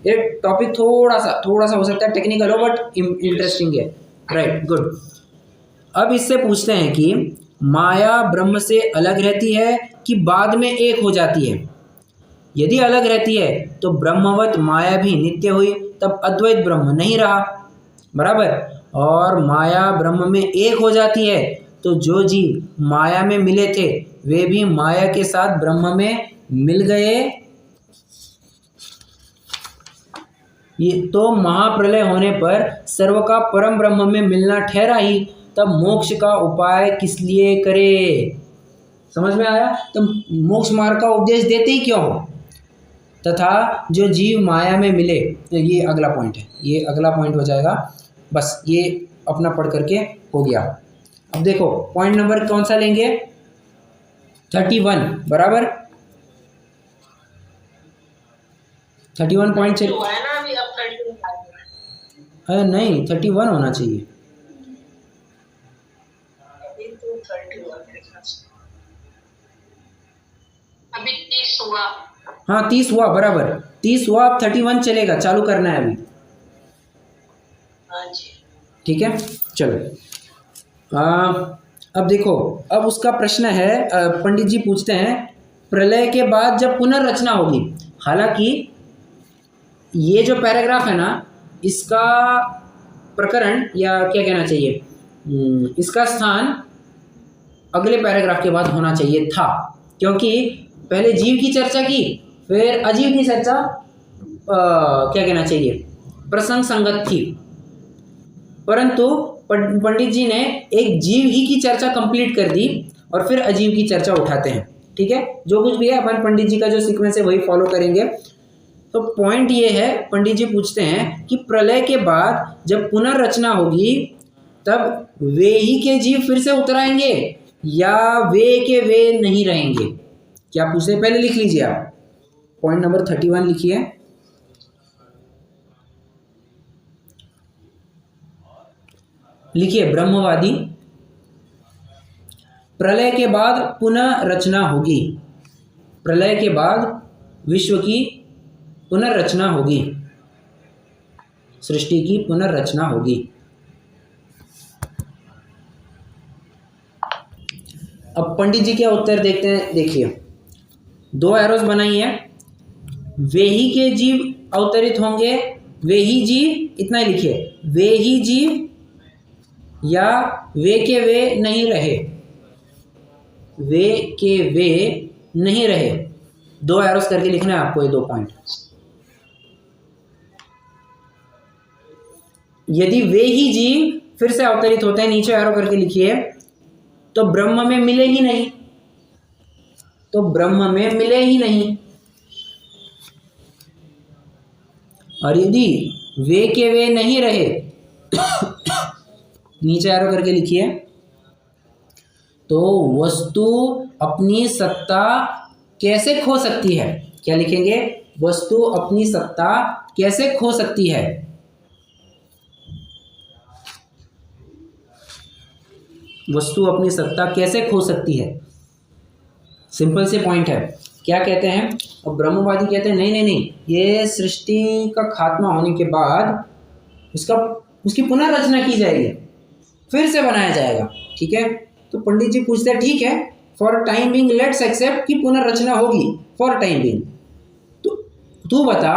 ये टॉपिक थोड़ा सा हो सकता है टेक्निकल हो बट इंटरेस्टिंग है, राइट, गुड। अब इससे पूछते हैं कि माया ब्रह्म से अलग रहती है कि बाद में एक हो जाती है? यदि अलग रहती है तो ब्रह्मवत माया भी नित्य हुई, तब अद्वैत ब्रह्म नहीं रहा, बराबर। और माया ब्रह्म में एक हो जाती है तो जो जीव माया में मिले थे वे भी माया के साथ ब्रह्म में मिल गए। ये तो महाप्रलय होने पर सर्व का परम ब्रह्म में मिलना ठहरा ही, तब मोक्ष का उपाय किस लिए करे? समझ में आया? तो मोक्ष मार्ग का उपदेश देते ही क्यों हो? तथा जो जीव माया में मिले, ये अगला पॉइंट है, ये अगला पॉइंट हो जाएगा, बस ये अपना पढ़ करके हो गया। अब देखो पॉइंट नंबर कौन सा लेंगे? 31, बराबर। 31 पॉइंट चल है ना अभी, अब 31 अरे नहीं 31 होना चाहिए। अभी तो 31 अभी 30 हुआ। हाँ 30 हुआ, बराबर 30 हुआ, अब 31 चलेगा, चालू करना है अभी। हाँ जी, ठीक है, चलो। अब देखो, अब उसका प्रश्न है, पंडित जी पूछते हैं प्रलय के बाद जब पुनर्रचना होगी। हालांकि ये जो पैराग्राफ है ना, इसका प्रकरण या क्या कहना चाहिए, इसका स्थान अगले पैराग्राफ के बाद होना चाहिए था, क्योंकि पहले जीव की चर्चा की, फिर अजीव की चर्चा क्या कहना चाहिए, प्रसंग संगत थी। परंतु पंडित जी ने एक जीव ही की चर्चा कंप्लीट कर दी और फिर अजीव की चर्चा उठाते हैं। ठीक है, जो कुछ भी है अपन पंडित जी का जो सीक्वेंस है वही फॉलो करेंगे। तो पॉइंट ये है, पंडित जी पूछते हैं कि प्रलय के बाद जब पुनर्रचना होगी तब वे ही के जीव फिर से उतर आएंगे या वे के वे नहीं रहेंगे? क्या पूछते हैं, पहले लिख लीजिए आप, पॉइंट नंबर 31 लिखिए। लिखिए ब्रह्मवादी, प्रलय के बाद पुनः रचना होगी, प्रलय के बाद विश्व की पुनर्रचना होगी, सृष्टि की पुनर्रचना होगी। अब पंडित जी क्या उत्तर देखते हैं, देखिए 2 एरोस बनाई है, वे ही के जीव अवतरित होंगे, वे ही जीव, इतना ही लिखिए, वे ही जीव या वे के वे नहीं रहे, वे के वे नहीं रहे। 2 एरोस करके लिखना है आपको, ये 2 पॉइंट। यदि वे ही जीव फिर से अवतरित होते हैं, नीचे एरो करके लिखिए, तो ब्रह्म में मिले ही नहीं, तो ब्रह्म में मिले ही नहीं। और यदि वे के वे नहीं रहे नीचे एरो करके लिखिए, तो वस्तु अपनी सत्ता कैसे खो सकती है? क्या लिखेंगे? वस्तु अपनी सत्ता कैसे खो सकती है? वस्तु अपनी सत्ता कैसे खो सकती है? सिंपल से पॉइंट है। क्या कहते हैं? और ब्रह्मवादी कहते हैं नहीं नहीं नहीं, ये सृष्टि का खात्मा होने के बाद उसकी पुनर्रचना की जाएगी, फिर से बनाया जाएगा। ठीक है, तो पंडित जी पूछते हैं ठीक है, for time being let's accept कि पुनर्रचना होगी फॉर टाइम बिंग। तो तू बता,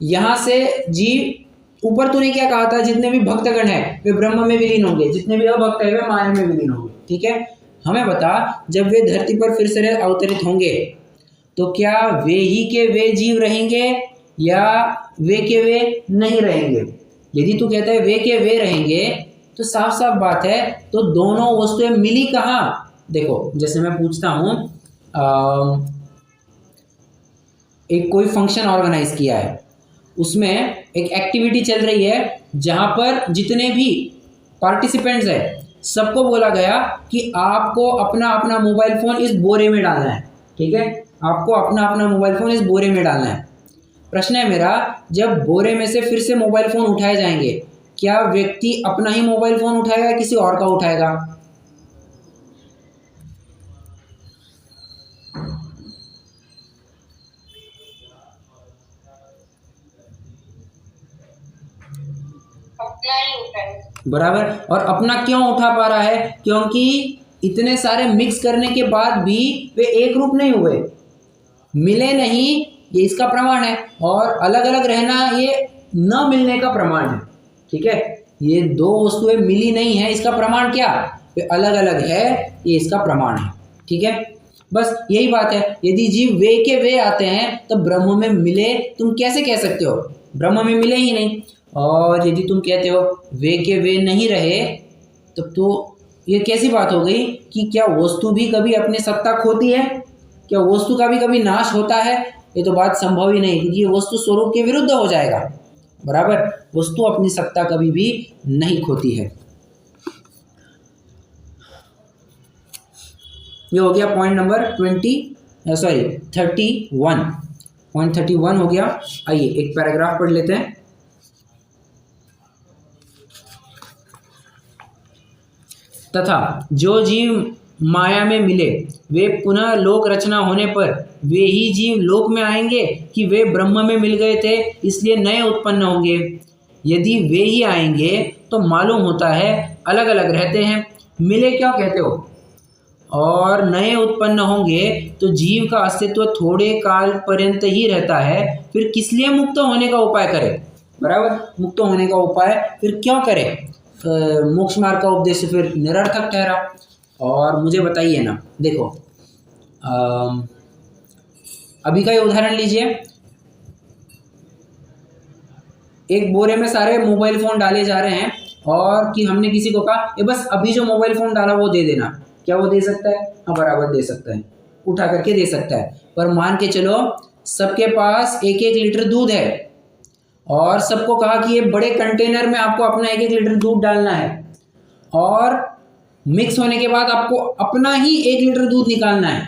यहाँ से जीव, ऊपर तूने क्या कहा था, जितने भी भक्तगण हैं वे ब्रह्म में विलीन होंगे, जितने भी अभक्त हैं वे माया में विलीन होंगे। ठीक है, हमें बता, जब वे धरती पर फिर से अवतरित होंगे तो क्या वे ही के वे जीव रहेंगे या वे के वे नहीं रहेंगे? यदि तू कहता है वे के वे रहेंगे तो साफ साफ बात है, तो दोनों वस्तुएं मिली कहाँ? देखो, जैसे मैं पूछता हूँ, एक कोई फंक्शन ऑर्गेनाइज किया है, उसमें एक एक्टिविटी चल रही है जहाँ पर जितने भी पार्टिसिपेंट्स हैं सबको बोला गया कि आपको अपना अपना मोबाइल फ़ोन इस बोरे में डालना है। ठीक है, आपको अपना अपना मोबाइल फ़ोन इस बोरे में डालना है। प्रश्न है मेरा, जब बोरे में से फिर से मोबाइल फ़ोन उठाए जाएंगे, क्या व्यक्ति अपना ही मोबाइल फ़ोन उठाएगा या किसी और का उठाएगा? नहीं उठाए। बराबर। और अपना क्यों उठा पा रहा है? क्योंकि इतने सारे मिक्स करने के बाद भी वे एक रूप नहीं हुए, मिले नहीं, ये इसका प्रमाण है। और अलग अलग रहना ये न मिलने का प्रमाण है। ठीक है, ये दो वस्तुएं मिली नहीं है, इसका प्रमाण क्या? वे अलग अलग है, ये इसका प्रमाण है। ठीक है, बस यही बात है। यदि जीव वे के वे आते हैं तो ब्रह्म में मिले तुम कैसे कह सकते हो? ब्रह्म में मिले ही नहीं। और यदि तुम कहते हो वे के वे नहीं रहे, तब तो ये कैसी बात हो गई कि क्या वस्तु भी कभी अपनी सत्ता खोती है? क्या वस्तु का भी कभी नाश होता है? ये तो बात संभव ही नहीं, क्योंकि ये वस्तु स्वरूप के विरुद्ध हो जाएगा। बराबर, वस्तु अपनी सत्ता कभी भी नहीं खोती है। ये हो गया पॉइंट नंबर 31। पॉइंट 31 हो गया। आइए एक पैराग्राफ पढ़ लेते हैं। तथा जो जीव माया में मिले वे पुनः लोक रचना होने पर वे ही जीव लोक में आएंगे कि वे ब्रह्म में मिल गए थे इसलिए नए उत्पन्न होंगे? यदि वे ही आएंगे तो मालूम होता है अलग अलग रहते हैं, मिले क्यों कहते हो? और नए उत्पन्न होंगे तो जीव का अस्तित्व थोड़े काल पर्यंत ही रहता है, फिर किस लिए मुक्त होने का उपाय करे? बराबर, मुक्त होने का उपाय फिर क्यों करे? मोक्ष मार्ग का उपदेश फिर निरर्थक ठहरा। और मुझे बताइए ना, देखो अभी का ये उदाहरण लीजिए। एक बोरे में सारे मोबाइल फ़ोन डाले जा रहे हैं और कि हमने किसी को कहा ये बस अभी जो मोबाइल फ़ोन डाला वो दे देना। क्या वो दे सकता है? हाँ, बराबर दे सकता है, उठा करके दे सकता है। पर मान के चलो सबके पास 1-1 लीटर दूध है और सबको कहा कि ये बड़े कंटेनर में आपको अपना 1-1 लीटर दूध डालना है और मिक्स होने के बाद आपको अपना ही 1 लीटर दूध निकालना है।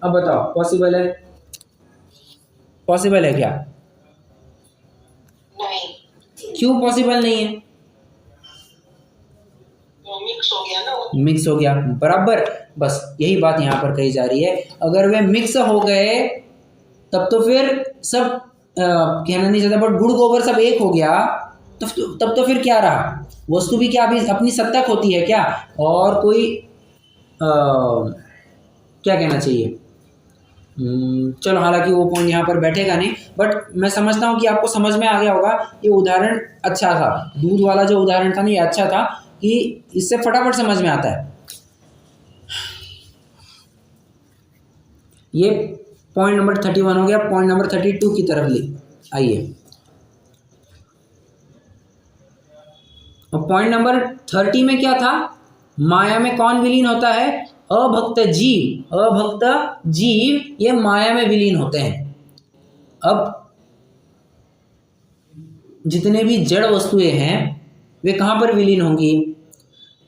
अब बताओ पॉसिबल है? पॉसिबल है क्या? नहीं। क्यों पॉसिबल नहीं है? वो मिक्स हो गया ना। मिक्स हो गया, बराबर। बस यही बात यहाँ पर कही जा रही है। अगर वे मिक्स हो गए तब तो फिर सब कहना नहीं चाहता, बट गुड़ गोबर सब एक हो गया, तब तो फिर क्या रहा? वस्तु भी क्या अभी अपनी सत्ता खोती है क्या? और कोई क्या कहना चाहिए, चलो हालांकि वो पॉइंट यहाँ पर बैठेगा नहीं, बट मैं समझता हूँ कि आपको समझ में आ गया होगा। ये उदाहरण अच्छा था, दूध वाला जो उदाहरण था ना, ये अच्छा था कि इससे फटाफट समझ में आता है। ये पॉइंट नंबर 31 हो गया। पॉइंट नंबर 32 की तरफ आइए। और पॉइंट नंबर 30 में क्या था? माया में कौन विलीन होता है? अभक्त जीव। अभक्त जीव ये माया में विलीन होते हैं। अब जितने भी जड़ वस्तुएं हैं वे कहाँ पर विलीन होंगी?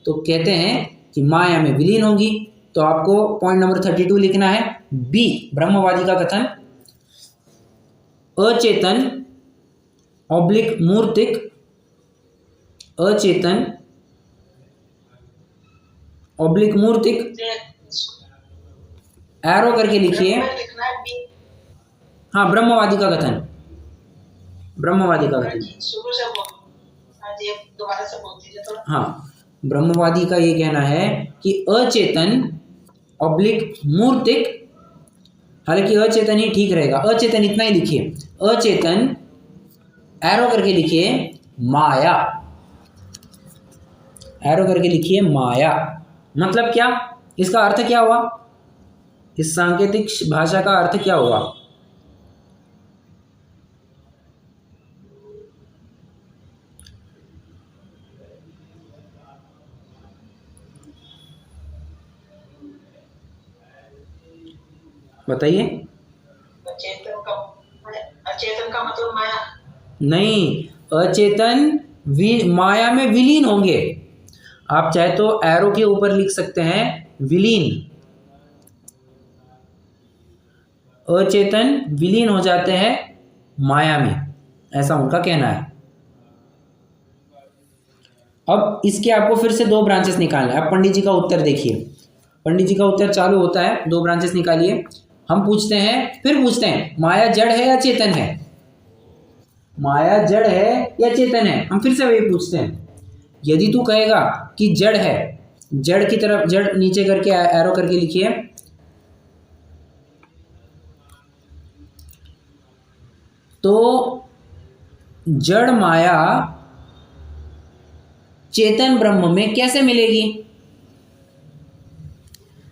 तो कहते हैं कि माया में विलीन होंगी। तो आपको पॉइंट नंबर 32 लिखना है। बी, ब्रह्मवादी का कथन, अचेतन ऑब्लिक मूर्तिक, अचेतन ऑब्लिक मूर्तिक, एरो करके लिखिए। हाँ, ब्रह्मवादी का कथन, ब्रह्मवादी का कथन। शुरू से दोबारा से बोल दीजिए थोड़ा। हाँ, ब्रह्मवादी का ये कहना है कि अचेतन ऑब्लिक मूर्तिक, हालांकि अचेतन ही ठीक रहेगा, अचेतन इतना ही लिखिए, अचेतन एरो करके लिखिए माया, एरो करके लिखिए माया। मतलब क्या? इसका अर्थ क्या हुआ? इस सांकेतिक भाषा का अर्थ क्या हुआ? बताइए। अचेतन का मतलब माया नहीं, अचेतन माया में विलीन होंगे। आप चाहे तो एरो के ऊपर लिख सकते हैं विलीन, अचेतन विलीन हो जाते हैं माया में, ऐसा उनका कहना है। अब इसके आपको फिर से 2 ब्रांचेस निकालना है। अब पंडित जी का उत्तर देखिए, पंडित जी का उत्तर चालू होता है, 2 ब्रांचेस निकालिए। हम पूछते हैं, फिर पूछते हैं माया जड़ है या चेतन है? माया जड़ है या चेतन है? हम फिर से वही पूछते हैं। यदि तू कहेगा कि जड़ है, जड़ की तरफ, जड़ नीचे करके एरो करके लिखिए, तो जड़ माया चेतन ब्रह्म में कैसे मिलेगी?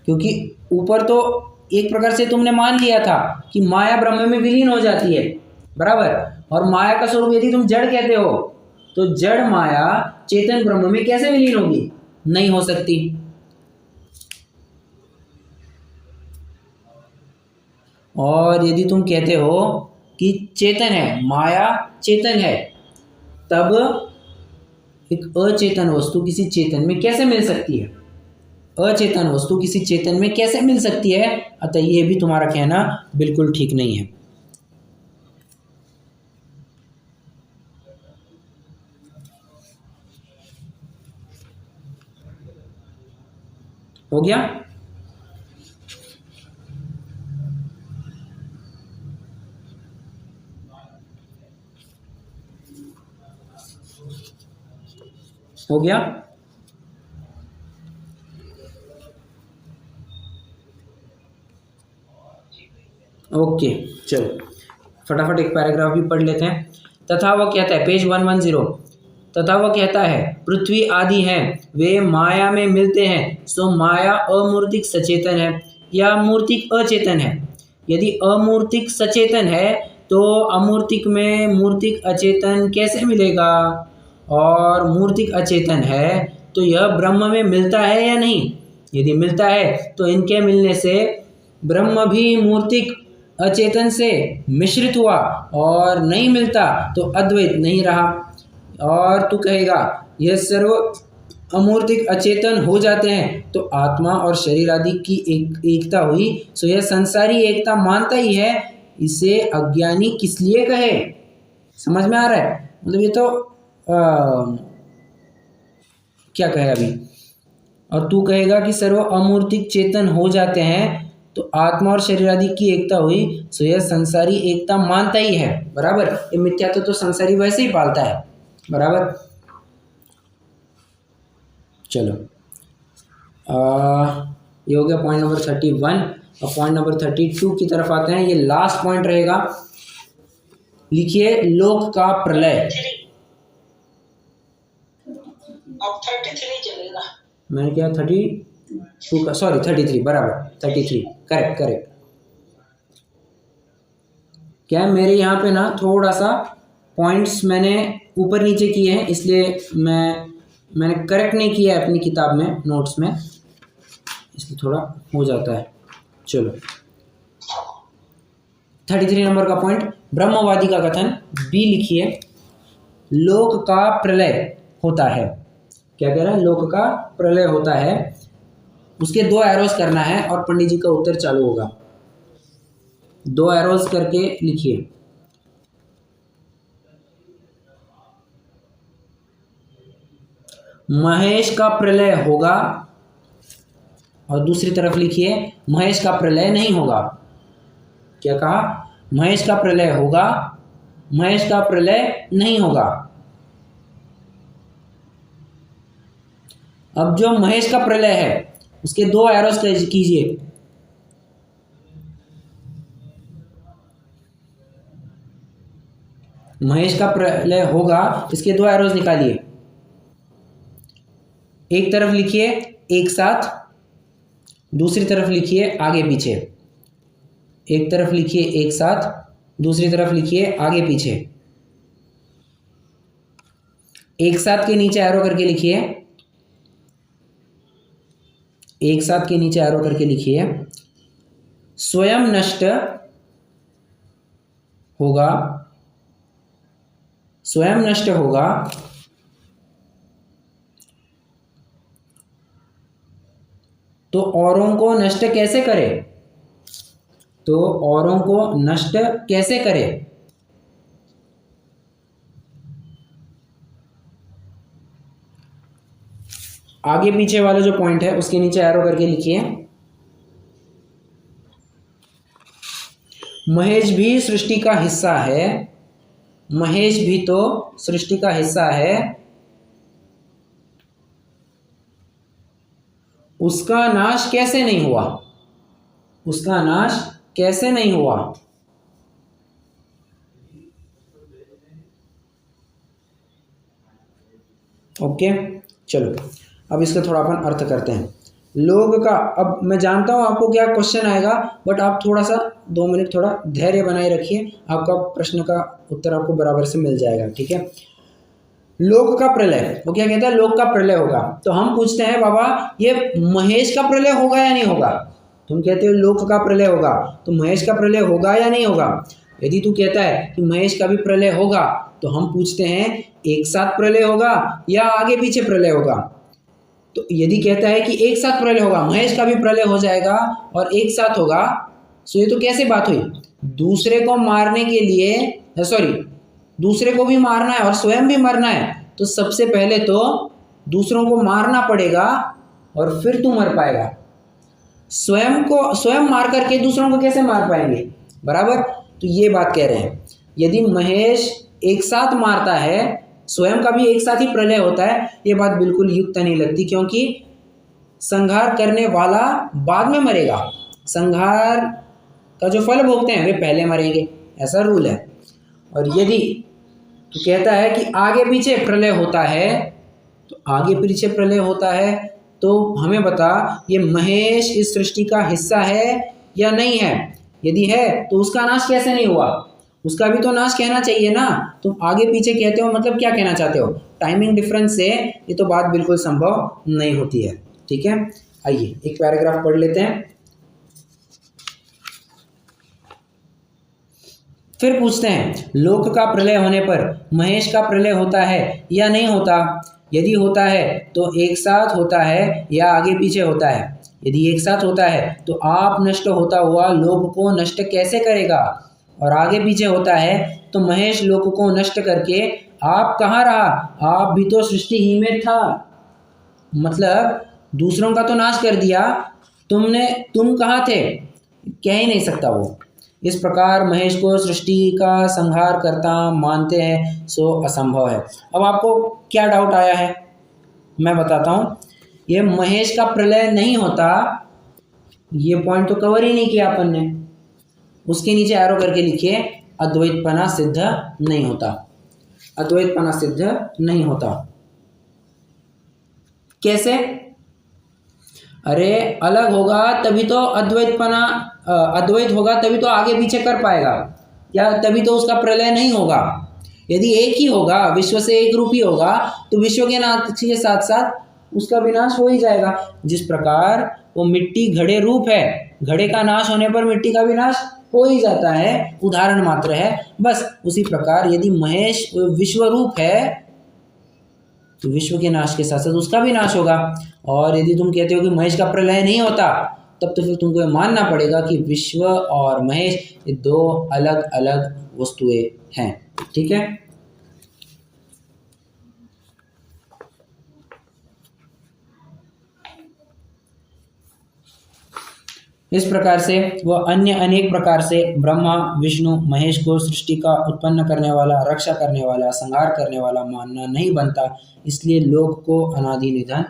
क्योंकि ऊपर तो एक प्रकार से तुमने मान लिया था कि माया ब्रह्म में विलीन हो जाती है, बराबर। और माया का स्वरूप यदि तुम जड़ कहते हो तो जड़ माया चेतन ब्रह्म में कैसे विलीन होगी? नहीं हो सकती। और यदि तुम कहते हो कि चेतन है, माया चेतन है, तब एक अचेतन वस्तु किसी चेतन में कैसे मिल सकती है? अचेतन वस्तु किसी चेतन में कैसे मिल सकती है? अतः ये भी तुम्हारा कहना बिल्कुल ठीक नहीं है। हो गया? हो गया? ओके, चलो फटाफट एक पैराग्राफ भी पढ़ लेते हैं। तथा वह कहता है, पेज 110, तथा वह कहता है पृथ्वी आदि हैं, वे माया में मिलते हैं, सो माया अमूर्तिक सचेतन है या मूर्तिक अचेतन है। यदि अमूर्तिक सचेतन है तो अमूर्तिक में मूर्तिक अचेतन कैसे मिलेगा? और मूर्तिक अचेतन है तो यह ब्रह्म में मिलता है या नहीं? यदि मिलता है तो इनके मिलने से ब्रह्म भी मूर्तिक अचेतन से मिश्रित हुआ, और नहीं मिलता तो अद्वैत नहीं रहा। और तू कहेगा यह सर्व अमूर्तिक अचेतन हो जाते हैं तो आत्मा और शरीर आदि की एकता हुई, सो यह संसारी एकता मानता ही है, इसे अज्ञानी किस लिए कहे? समझ में आ रहा है? मतलब ये तो क्या कहे अभी। और तू कहेगा कि सर्व अमूर्तिक चेतन हो जाते हैं तो आत्मा और शरीर आदि की एकता हुई, सो यह संसारी एकता मानता ही है, बराबर। ये मिथ्या तो संसारी वैसे ही पालता है, बराबर। चलो ये हो गया पॉइंट नंबर 31। और पॉइंट नंबर 32 की तरफ आते हैं। ये लास्ट पॉइंट रहेगा। लिखिए, लोक का प्रलय। अब 33 चलेगा। मैंने क्या 32 का, सॉरी 33, बराबर 33, करेक्ट। क्या है, मेरे यहाँ पे ना थोड़ा सा पॉइंट्स मैंने ऊपर नीचे किए हैं, इसलिए मैंने करेक्ट नहीं किया है अपनी किताब में, नोट्स में, इसलिए थोड़ा हो जाता है। चलो 33 नंबर का पॉइंट, ब्रह्मवादी का कथन। बी लिखिए, लोक का प्रलय होता है। क्या कह रहा है? लोक का प्रलय होता है। उसके 2 एरोस करना है और पंडित जी का उत्तर चालू होगा। 2 एरोस करके लिखिए। महेश का प्रलय होगा, और दूसरी तरफ लिखिए, महेश का प्रलय नहीं होगा। क्या कहा? महेश का प्रलय होगा, महेश का प्रलय नहीं होगा। अब जो महेश का प्रलय है उसके 2 एरोस कीजिए। महेश का प्रलय होगा, इसके 2 एरोस निकालिए। एक तरफ लिखिए एक साथ, दूसरी तरफ लिखिए आगे पीछे। एक तरफ लिखिए एक साथ, दूसरी तरफ लिखिए आगे पीछे। एक साथ के नीचे एरो करके लिखिए, एक साथ के नीचे एरो करके लिखिए। स्वयं नष्ट होगा, स्वयं नष्ट होगा, तो औरों को नष्ट कैसे करे? तो औरों को नष्ट कैसे करे? आगे पीछे वाला जो पॉइंट है उसके नीचे एरो करके लिखिए। महेश भी सृष्टि का हिस्सा है, महेश भी तो सृष्टि का हिस्सा है, उसका नाश कैसे नहीं हुआ, उसका नाश कैसे नहीं हुआ। ओके, चलो अब इसका थोड़ा अपन अर्थ करते हैं। लोग का, अब मैं जानता हूं आपको क्या क्वेश्चन आएगा, बट आप थोड़ा सा 2 मिनट थोड़ा धैर्य बनाए रखिए, आपका प्रश्न का उत्तर आपको बराबर से मिल जाएगा। ठीक है, लोक का प्रलय, वो क्या कहता है, लोक का प्रलय होगा। तो हम पूछते हैं बाबा ये महेश का प्रलय होगा या नहीं होगा। तुम कहते हो लोक का प्रलय होगा, तो महेश का प्रलय होगा या नहीं होगा। यदि तू कहता है कि महेश का भी प्रलय होगा, तो हम पूछते हैं एक साथ प्रलय होगा या आगे पीछे प्रलय होगा। तो यदि कहता है कि एक साथ प्रलय होगा, महेश का भी प्रलय हो जाएगा और एक साथ होगा, तो ये तो कैसे बात हुई, दूसरे को मारने के लिए, सॉरी दूसरे को भी मारना है और स्वयं भी मरना है, तो सबसे पहले तो दूसरों को मारना पड़ेगा और फिर तू मर पाएगा। स्वयं मार करके दूसरों को कैसे मार पाएंगे, बराबर। तो ये बात कह रहे हैं, यदि महेश एक साथ मारता है, स्वयं का भी एक साथ ही प्रलय होता है, ये बात बिल्कुल युक्त नहीं लगती, क्योंकि संहार करने वाला बाद में मरेगा, संहार का जो फल भोगते हैं वे पहले मरेंगे, ऐसा रूल है। और यदि तो कहता है कि आगे पीछे प्रलय होता है, तो आगे पीछे प्रलय होता है, तो हमें बता ये महेश इस सृष्टि का हिस्सा है या नहीं है। यदि है तो उसका नाश कैसे नहीं हुआ, उसका भी तो नाश कहना चाहिए ना। तुम आगे पीछे कहते हो, मतलब क्या कहना चाहते हो, टाइमिंग डिफरेंस से ये तो बात बिल्कुल संभव नहीं होती है। ठीक है, आइए एक पैराग्राफ पढ़ लेते हैं, फिर पूछते हैं लोक का प्रलय होने पर महेश का प्रलय होता है या नहीं होता। यदि होता है तो एक साथ होता है या आगे पीछे होता है। यदि एक साथ होता है तो आप नष्ट होता हुआ लोक को नष्ट कैसे करेगा, और आगे पीछे होता है तो महेश लोक को नष्ट करके आप कहाँ रहा, आप भी तो सृष्टि ही में था, मतलब दूसरों का तो नाश कर दिया तुम कहाँ थे, कह ही नहीं सकता वो। इस प्रकार महेश को सृष्टि का संहार करता मानते हैं, सो असंभव है। अब आपको क्या डाउट आया है मैं बताता हूँ। ये महेश का प्रलय नहीं होता, ये पॉइंट तो कवर ही नहीं किया अपन ने। उसके नीचे एरो करके लिखिए अद्वैतपना सिद्ध नहीं होता, अद्वैतपना सिद्ध नहीं होता। कैसे, अरे अलग होगा तभी तो अद्वैतपना, अद्वैत होगा तभी तो आगे पीछे कर पाएगा, या तभी तो उसका प्रलय नहीं होगा। यदि एक ही होगा, विश्व से एक रूप ही होगा, तो विश्व के नाश के साथ साथ उसका विनाश हो ही जाएगा। जिस प्रकार वो मिट्टी घड़े रूप है, घड़े का नाश होने पर मिट्टी का विनाश हो ही जाता है, उदाहरण मात्र है। बस उसी प्रकार यदि महेश विश्व रूप है, तो विश्व के नाश के साथ साथ उसका भी नाश होगा। और यदि तुम कहते हो कि महेश का प्रलय नहीं होता, तब तो फिर तुमको ये मानना पड़ेगा कि विश्व और महेश ये दो अलग अलग वस्तुएं हैं। ठीक है, इस प्रकार से वह अन्य अनेक प्रकार से ब्रह्मा विष्णु महेश को सृष्टि का उत्पन्न करने वाला, रक्षा करने वाला, संहार करने वाला मानना नहीं बनता, इसलिए लोक को अनादि निधन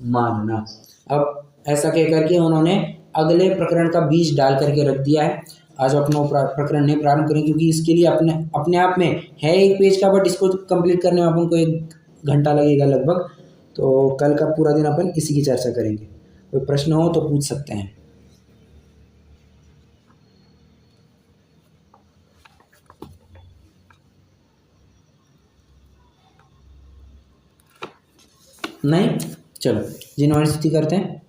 मानना। अब ऐसा कह करके उन्होंने अगले प्रकरण का बीज डाल करके रख दिया है। आज अपना प्रकरण नहीं प्रारंभ करें, क्योंकि इसके लिए अपने आप में है 1 पेज का, बट इसको कंप्लीट करने में अपन को 1 घंटा लगेगा लगभग। तो कल का पूरा दिन अपन इसी की चर्चा करेंगे। कोई प्रश्न हो तो पूछ सकते हैं। नहीं, चलो जिनवाणी स्तुति करते हैं।